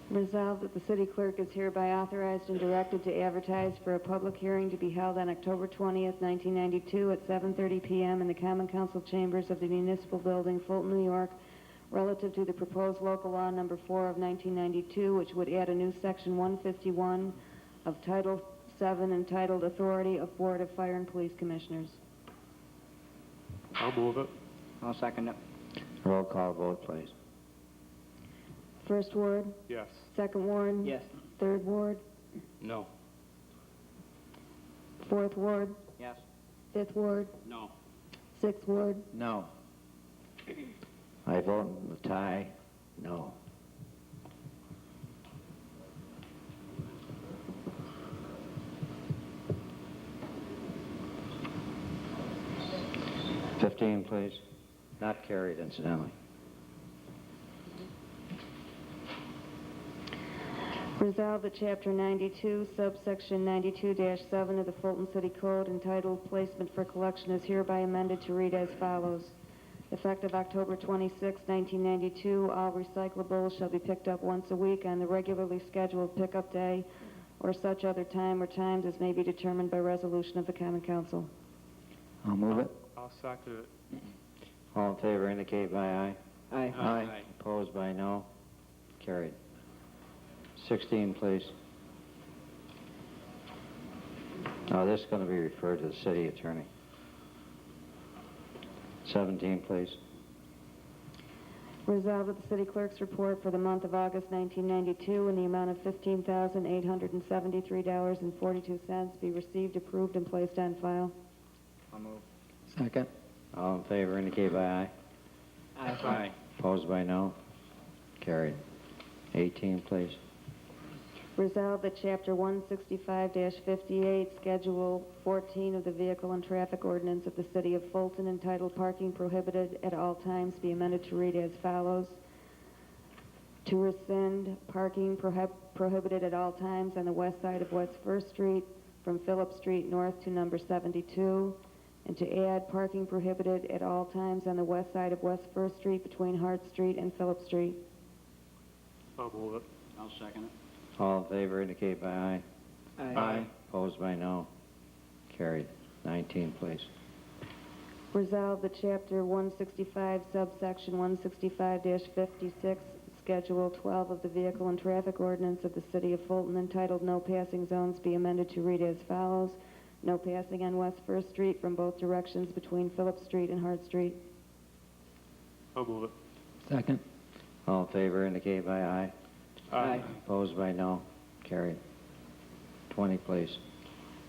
Resolved that the city clerk is hereby authorized and directed to advertise for a public hearing to be held on October 20th, 1992 at 7:30 p.m. in the Common Council chambers of the Municipal Building, Fulton, New York, relative to the proposed local law number 4 of 1992, which would add a new section 151 of Title 7 entitled Authority of Board of Fire and Police Commissioners. I'll move it. I'll second it. Roll call vote, please. First ward, Yes. second ward, Yes. third ward, No. fourth ward, Yes. fifth ward, No. sixth ward, No. I vote in the tie, no. Fifteen, please. Not carried, incidentally. Resolved that Chapter 92, subsection 92-7 of the Fulton City Code entitled Placement for Collection is hereby amended to read as follows. Effective October 26, 1992, all recyclables shall be picked up once a week on the regularly scheduled pickup day or such other time or times as may be determined by resolution of the Common Council. I'll move it. I'll second it. All in favor indicate by aye. Aye. Aye. Opposed by no. Carried. 16, please. Now, this is going to be referred to the city attorney. 17, please. Resolved that the city clerk's report for the month of August 1992 in the amount of $15,873.42 be received, approved, and placed on file. I'll move. Second. All in favor indicate by aye. Aye. Opposed by no. Carried. 18, please. Resolved that Chapter 165-58, Schedule 14 of the Vehicle and Traffic Ordinance of the City of Fulton entitled Parking Prohibited at All Times be amended to read as follows. To rescind parking prohibited at all times on the west side of West 1st Street from Phillip Street north to number 72, and to add parking prohibited at all times on the west side of West 1st Street between Hart Street and Phillip Street. I'll move it. I'll second it. All in favor indicate by aye. Aye. Opposed by no. Carried. 19, please. Resolved that Chapter 165, subsection 165-56, Schedule 12 of the Vehicle and Traffic Ordinance of the City of Fulton entitled No Passing Zones be amended to read as follows. No passing on West 1st Street from both directions between Phillip Street and Hart Street. I'll move it. Second. All in favor indicate by aye. Aye. Opposed by no. Carried. 20, please.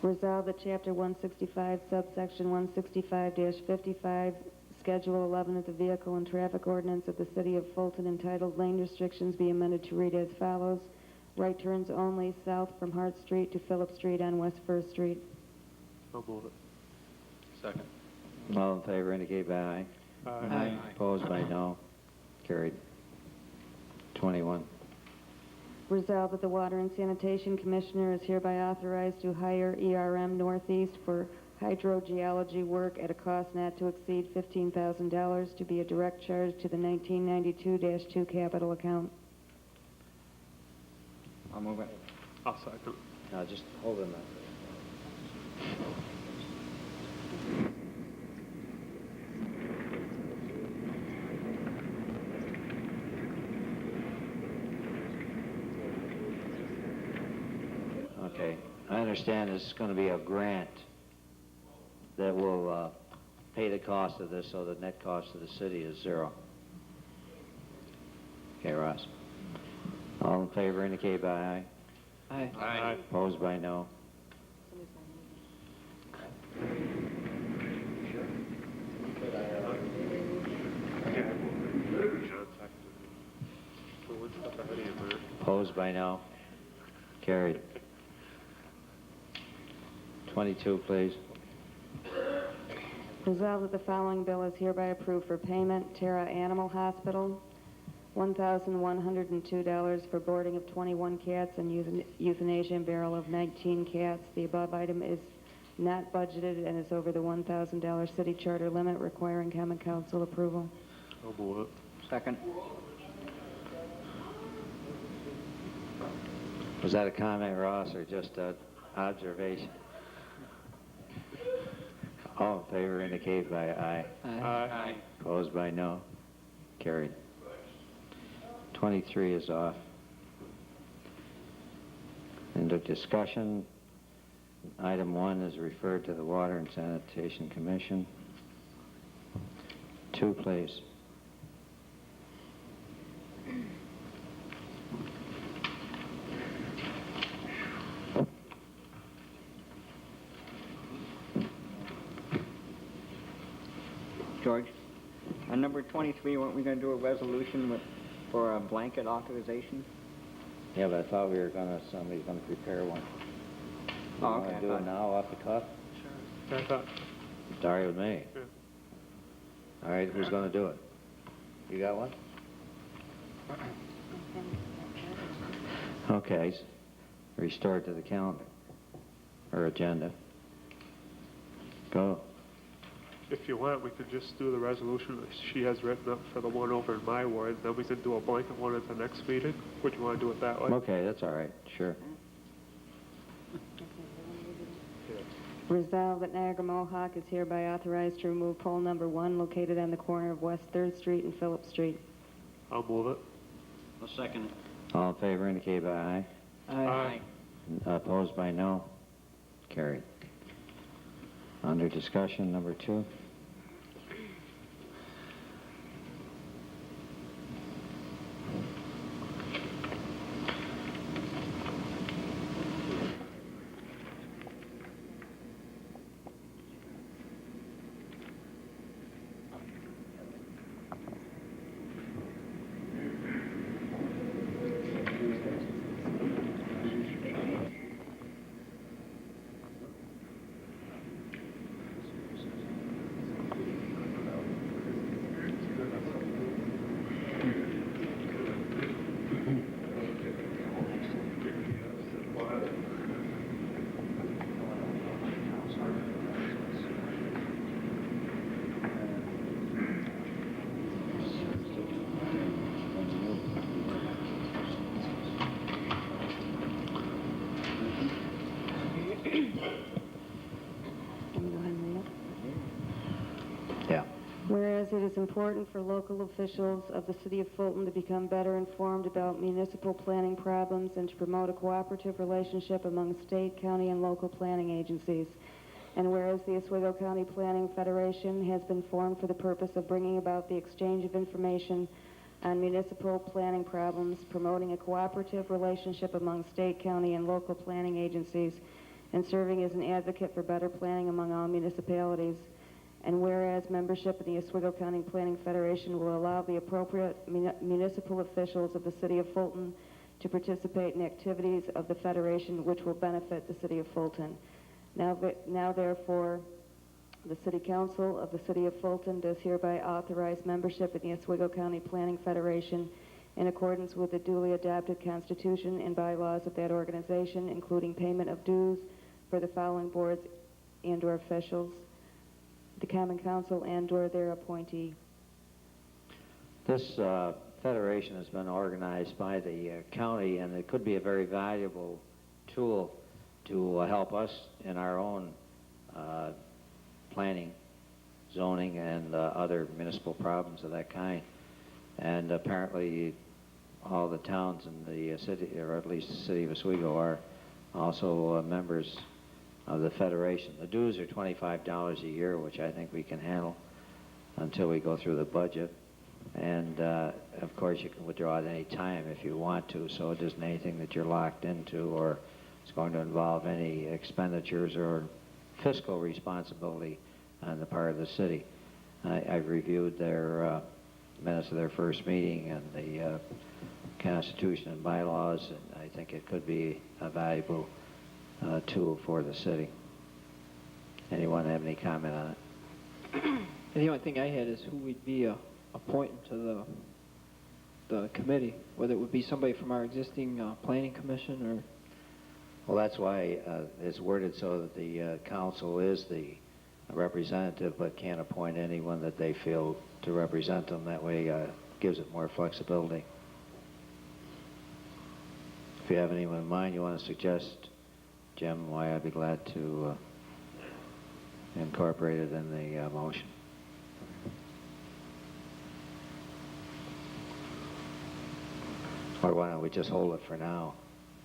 Resolved that Chapter 165, subsection 165-55, Schedule 11 of the Vehicle and Traffic Ordinance of the City of Fulton entitled Lane Restrictions be amended to read as follows. Right turns only south from Hart Street to Phillip Street on West 1st Street. I'll move it. Second. All in favor indicate by aye. Aye. Opposed by no. Carried. 21. Resolved that the Water and Sanitation Commissioner is hereby authorized to hire ERM Northeast for hydrogeology work at a cost not to exceed $15,000 to be a direct charge to the 1992-2 capital account. I'll move it. I'll second. Now, just hold on. Okay, I understand this is going to be a grant that will pay the cost of this, so the net cost to the city is zero. Okay, Ross. All in favor indicate by aye. Aye. Aye. Opposed by no. Opposed by no. Carried. 22, please. Resolved that the following bill is hereby approved for payment. Terra Animal Hospital, $1,102 for boarding of 21 cats and euthanasia and burial of 19 cats. The above item is not budgeted and is over the $1,000 city charter limit requiring common council approval. I'll move it. Second. Was that a comment, Ross, or just an observation? All in favor indicate by aye. Aye. Opposed by no. Carried. 23 is off. Into discussion, item 1 is referred to the Water and Sanitation Commission. 2, please. George, on number 23, weren't we going to do a resolution for a blanket authorization? Yeah, but I thought somebody's gonna prepare one. Oh, You okay. wanna do it now off the cuff? I thought, It's all right with me. yeah. All right, who's gonna do it? You got one? Okay, restore it to the calendar, or agenda. Go. If you want, we could just do the resolution that she has written up for the one over in my ward, then we could do a blanket one at the next meeting. Would you want to do it that way? Okay, that's all right, sure. Resolved that Niagara Mohawk is hereby authorized to remove pole number 1 located on the corner of West 3rd Street and Phillips Street. I'll move it. I'll second it. All in favor indicate by aye. Aye. Opposed by no? Carried. Under discussion, number 2. Yeah. Whereas it is important for local officials of the City of Fulton to become better informed about municipal planning problems and to promote a cooperative relationship among state, county, and local planning agencies. And whereas the Oswego County Planning Federation has been formed for the purpose of bringing about the exchange of information on municipal planning problems, promoting a cooperative relationship among state, county, and local planning agencies, and serving as an advocate for better planning among all municipalities. And whereas membership in the Oswego County Planning Federation will allow the appropriate municipal officials of the City of Fulton to participate in activities of the Federation which will benefit the City of Fulton. Now therefore, the City Council of the City of Fulton does hereby authorize membership in the Oswego County Planning Federation in accordance with the duly adopted Constitution and bylaws of that organization, including payment of dues for the following boards and/or officials: the Common Council and/or their appointee. This federation has been organized by the county, and it could be a very valuable tool to help us in our own planning, zoning, and other municipal problems of that kind. And apparently all the towns in the city, or at least the City of Oswego, are also members of the Federation. The dues are $25 a year, which I think we can handle until we go through the budget. And of course you can withdraw at any time if you want to, so it isn't anything that you're locked into or it's going to involve any expenditures or fiscal responsibility on the part of the city. I've reviewed their minutes of their first meeting and the Constitution and bylaws, and I think it could be a valuable tool for the city. Anyone have any comment on it? The only thing I had is who we'd be appointing to the committee, whether it would be somebody from our existing planning commission or... Well, that's why it's worded so that the council is the representative but can't appoint anyone that they feel to represent them. That way gives it more flexibility. If you have anyone in mind you want to suggest, Jim, why, I'd be glad to incorporate it in the motion. Or why don't we just hold it for now?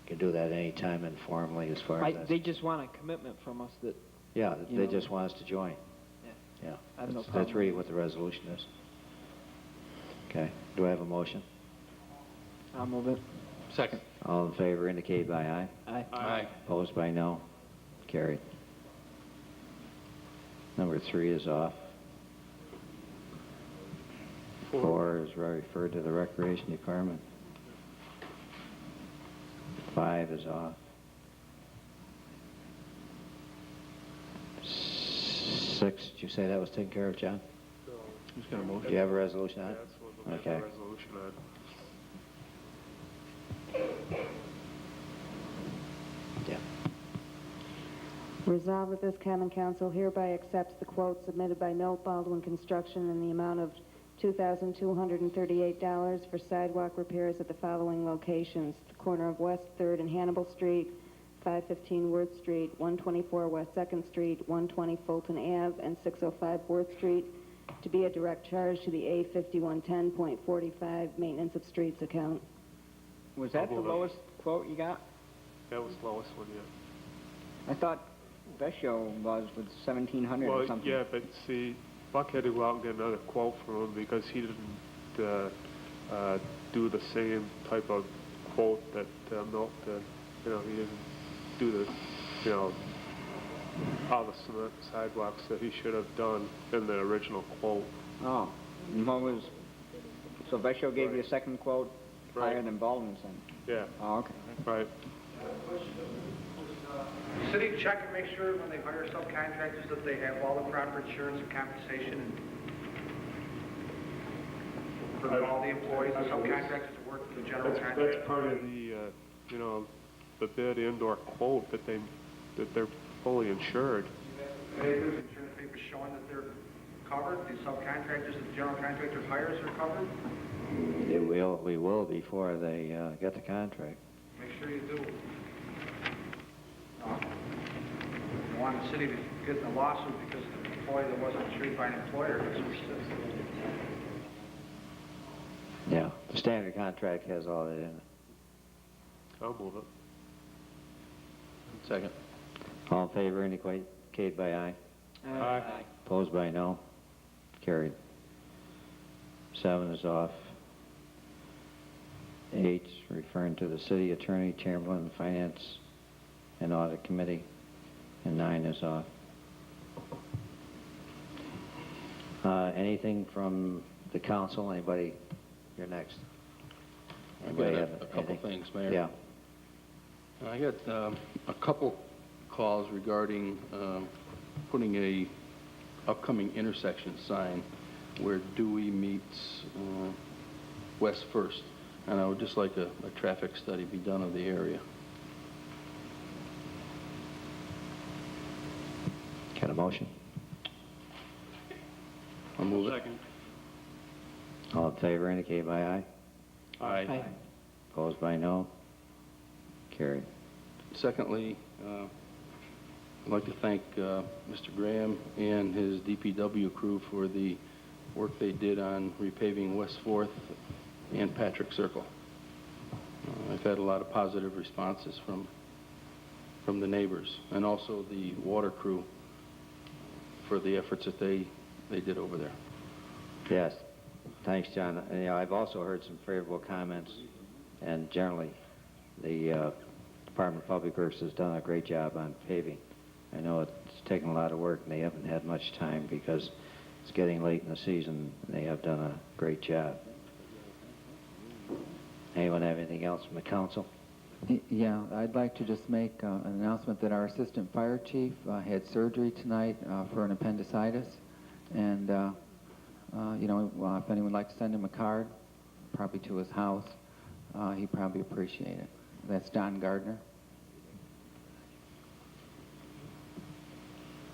You can do that anytime informally as far as that's... They just want a commitment from us that, Yeah, you they know. just want us to join. Yeah. Yeah, I have no that's problem. really what the resolution is. Okay, do I have a motion? I'll move it. Second. All in favor indicate by aye. Aye. Aye. Opposed by no. Carried. Number 3 is off. 4 is referred to the Recreation Department. 5 is off. 6, did you say that was taken care of, John? No. Who's got a motion? Do you have a resolution on Yeah, it? that's one we have Okay. a resolution on. Yeah. Resolved that this common council hereby accepts the quote submitted by Milt Baldwin Construction in the amount of $2,238 for sidewalk repairs at the following locations: the corner of West 3rd and Hannibal Street, 515 Worth Street, 124 West 2nd Street, 120 Fulton Ave, and 605 Worth Street, to be a direct charge to the A5110.45 Maintenance of Streets account. Was that the Hold on. lowest quote you got? That was the lowest one yet. I thought Vescio was with 1,700 or Well, something. yeah, but see, Buck had to go out and get another quote from him because he didn't do the same type of quote that Milt did. You know, he didn't do the, you know, all the cement sidewalks that he should have done in the original quote. Oh, and what was, so Vescio gave you a second quote higher Right. than Baldwin's then? Yeah, Oh, okay. right. City check and make sure when they hire subcontractors that they have all the proper insurance and compensation for all the employees and subcontractors that work for the general That's contractor. part of the, you know, the bid indoor quote that they're fully insured. Papers, insurance papers showing that they're covered, the subcontractors that the general contractor hires are covered. We will before they get the contract. Make sure you do. You want the city to get in a lawsuit because the employee that wasn't insured by an employer gets rescinded. Yeah, the standard contract has all that in it. I'll move it. Second. All in favor indicate by aye. Aye. Opposed by no. Carried. 7 is off. 8, referring to the city attorney, chairman of the finance and audit committee. And 9 is off. Anything from the council? Anybody? You're next. I've got Anybody a have couple anything? things, Mayor. Yeah. I got a couple calls regarding putting a upcoming intersection sign where Dewey meets West First, and I would just like a traffic study be done of the area. Got a motion? I'll move it. Second. All in favor indicate by aye. Aye. Opposed by no. Carried. Secondly, I'd like to thank Mr. Graham and his DPW crew for the work they did on repaving West 4th and Patrick Circle. I've had a lot of positive responses from the neighbors, and also the water crew for the efforts that they did over there. Yes. Thanks, John. And, you know, I've also heard some favorable comments, and generally, the Department of Public Works has done a great job on paving. I know it's taken a lot of work, and they haven't had much time because it's getting late in the season, and they have done a great job. Anyone have anything else from the council? Yeah, I'd like to just make an announcement that our assistant fire chief had surgery tonight for an appendicitis, and you know, if anyone would like to send him a card, probably to his house, he'd probably appreciate it. That's Don Gardner.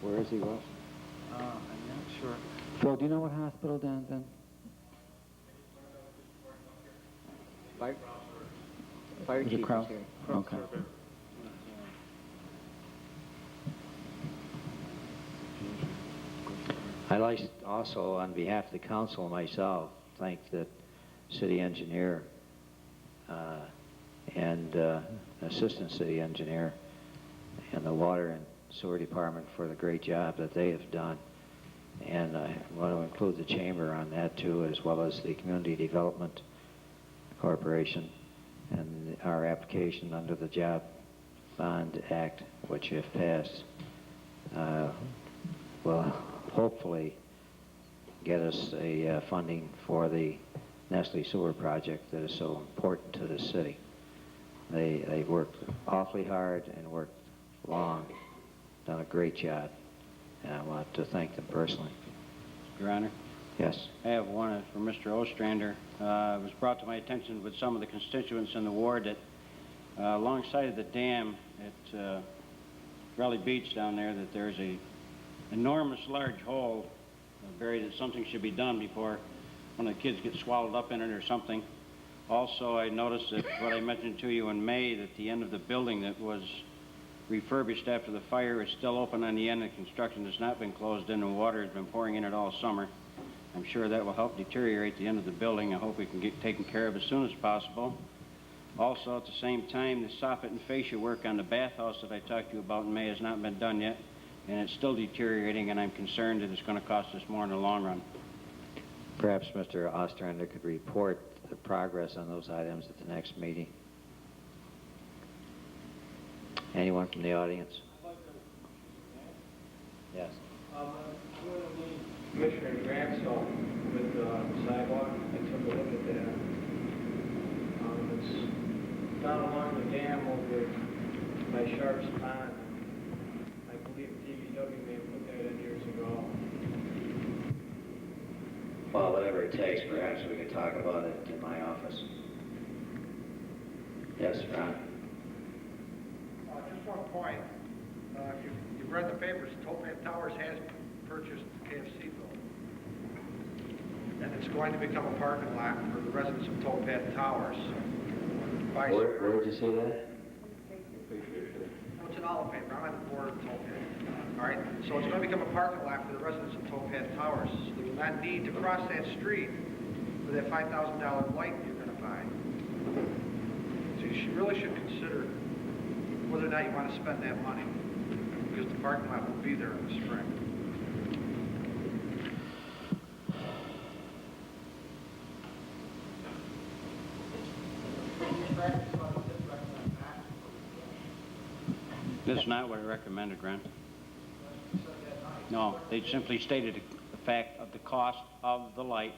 Where is he, Russ? I'm not sure. Phil, do you know what hospital Don's in? Fire Is it chief is Kraus? here. Okay. I'd like to also, on behalf of the council and myself, thank the city engineer and assistant city engineer and the water and sewer department for the great job that they have done. And I want to include the chamber on that too, as well as the Community Development Corporation and our application under the Job Bond Act, which if passed, will hopefully get us a funding for the Nestle Sewer project that is so important to the city. They worked awfully hard and worked long, done a great job, and I want to thank them personally. Your Honor? Yes. I have one for Mr. Ostrander. It was brought to my attention with some of the constituents in the ward that alongside of the dam at Raleigh Beach down there, that there's a enormous large hole buried, that something should be done before one of the kids gets swallowed up in it or something. Also, I noticed that what I mentioned to you in May, that the end of the building that was refurbished after the fire is still open on the end. The construction has not been closed in, and water has been pouring in it all summer. I'm sure that will help deteriorate the end of the building. I hope we can get taken care of as soon as possible. Also, at the same time, the soffit and fascia work on the bathhouse that I talked to you about in May has not been done yet, and it's still deteriorating, and I'm concerned that it's going to cost us more in the long run. Perhaps Mr. Ostrander could report the progress on those items at the next meeting. Anyone from the audience? Yes. Commissioner Grant's home with the sidewalk. I took a look at that. It's down along the dam over by Sharp's Pond. I believe DVW may have put that in years ago. Well, whatever it takes, perhaps we could talk about it in my office. Yes, Ron? Just one point. If you've read the papers, Topaz Towers has purchased the KFC building. And it's going to become a parking lot for the residents of Topaz Towers. Where did you see that? It's in all the paper. I'm on the board of Topaz. All right? So it's going to become a parking lot for the residents of Topaz Towers. So they will not need to cross that street with that $5,000 light you're going to buy. So you really should consider whether or not you want to spend that money, because the parking lot will be there in the spring. That's not what I recommended, Grant. No, they simply stated the fact of the cost of the light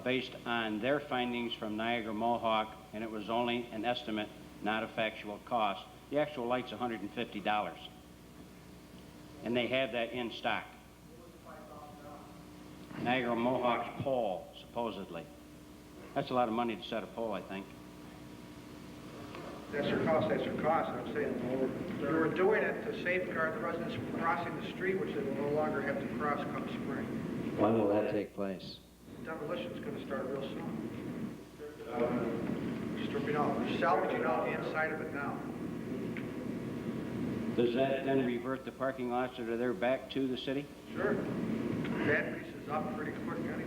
based on their findings from Niagara Mohawk, and it was only an estimate, not a factual cost. The actual light's $150, and they have that in stock. Niagara Mohawk's pole, supposedly. That's a lot of money to set a pole, I think. That's their cost, that's their cost. I'm saying we were doing it to safeguard the residents from crossing the street, which they will no longer have to cross come spring. When will that take place? Demolition's going to start real soon. Just ripping out, salvaging out the inside of it now. Does that then revert the parking lots that are there back to the city? Sure. That piece is up pretty quick anyway.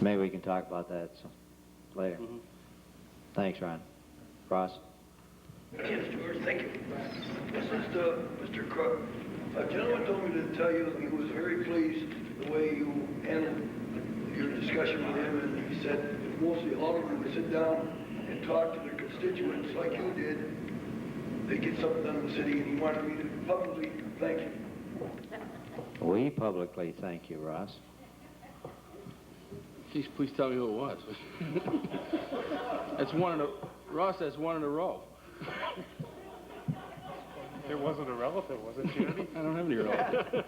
Maybe we can talk about that later. Mm-hmm. Thanks, Ron. Ross? Yes, George, thank you. This is Mr. Crook. A gentleman told me to tell you he was very pleased the way you handled your discussion with him, and he said if mostly aldermen would sit down and talk to their constituents like you did, they get something done in the city, and he wanted me to publicly thank you. We publicly thank you, Ross. Please tell me who it was. That's one in a, Ross, that's one in a row. It wasn't a relative, was it, Judy? I don't have any relatives.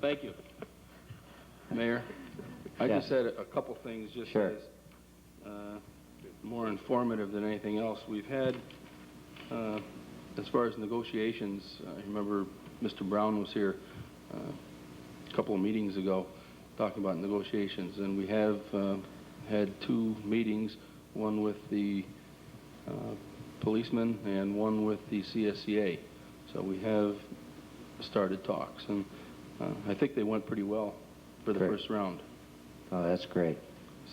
Thank you. Mayor, I Yes. just said a couple things just Sure. as more informative than anything else. We've had, as far as negotiations, I remember Mr. Brown was here a couple of meetings ago talking about negotiations, and we have had 2 meetings, one with the policemen and one with the CSCA. So we have started talks, and I think they went pretty well. for the Great. first round. Oh, that's great.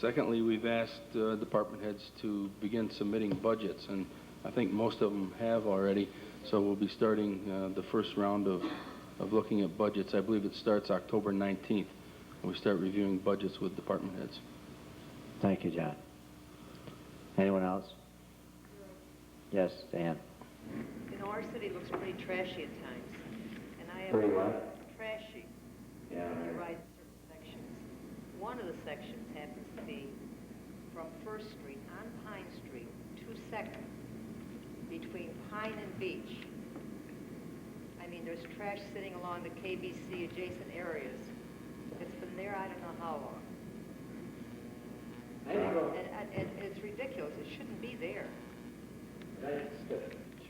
Secondly, we've asked department heads to begin submitting budgets, and I think most of them have already, so we'll be starting the first round of looking at budgets. I believe it starts October 19th, and we start reviewing budgets with department heads. Thank you, John. Anyone else? Yes, Dan. You know, our city looks pretty trashy at times, and I have... Pretty what? Trashy. Yeah. When you ride certain sections. One of the sections happens to be from First Street on Pine Street to Second, between Pine and Beach. I mean, there's trash sitting along the KBC adjacent areas. It's been there I don't know how long. And it's ridiculous. It shouldn't be there.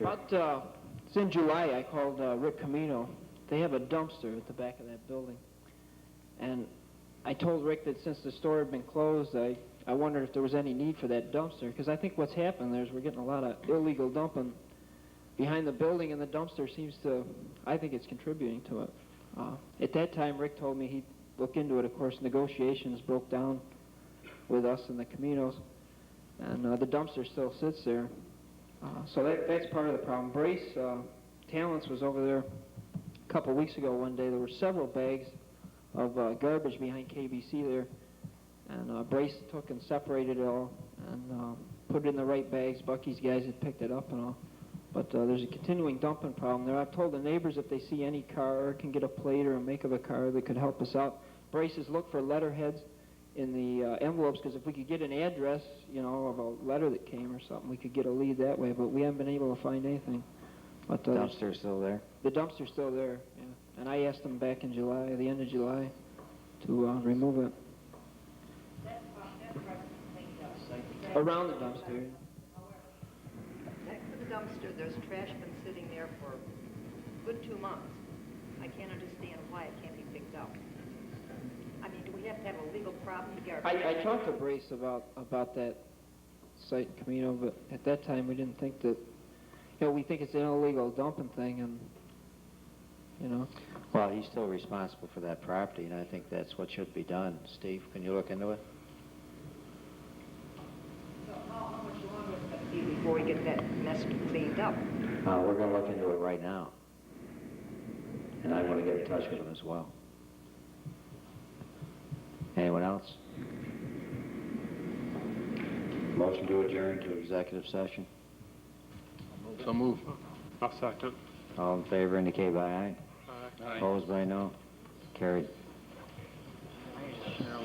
About, it's in July, I called Rick Camino. They have a dumpster at the back of that building. And I told Rick that since the store had been closed, I wondered if there was any need for that dumpster, because I think what's happened there is we're getting a lot of illegal dumping behind the building, and the dumpster seems to, I think it's contributing to it. At that time, Rick told me he'd look into it. Of course, negotiations broke down with us and the Caminos, and the dumpster still sits there. So that's part of the problem. Brace Talents was over there a couple weeks ago one day. There were several bags of garbage behind KBC there, and Brace took and separated it all and put it in the right bags. Bucky's guys had picked it up and all. But there's a continuing dumping problem there. I've told the neighbors if they see any car or can get a plate or a make of a car that could help us out. Brace has looked for letterheads in the envelopes, because if we could get an address, you know, of a letter that came or something, we could get a lead that way, but we haven't been able to find anything. But The dumpster's still there? The dumpster's still there, yeah. And I asked them back in July, the end of July, to remove it. Around the dumpster. Next to the dumpster, there's trash been sitting there for a good 2 months. I can't understand why it can't be picked up. I mean, do we have to have a legal problem to get our... I talked to Brace about that site in Camino, but at that time we didn't think that, you know, we think it's an illegal dumping thing, and, you know. Well, he's still responsible for that property, and I think that's what should be done. Steve, can you look into it? So how much longer is it going to be before we get that mess cleaned up? We're going to look into it right now. And I want to get in touch with him as well. Anyone else? Motion to adjourn to executive session. So move. I'll second. All in favor indicate by aye. Aye. Opposed by no. Carried. Cheryl.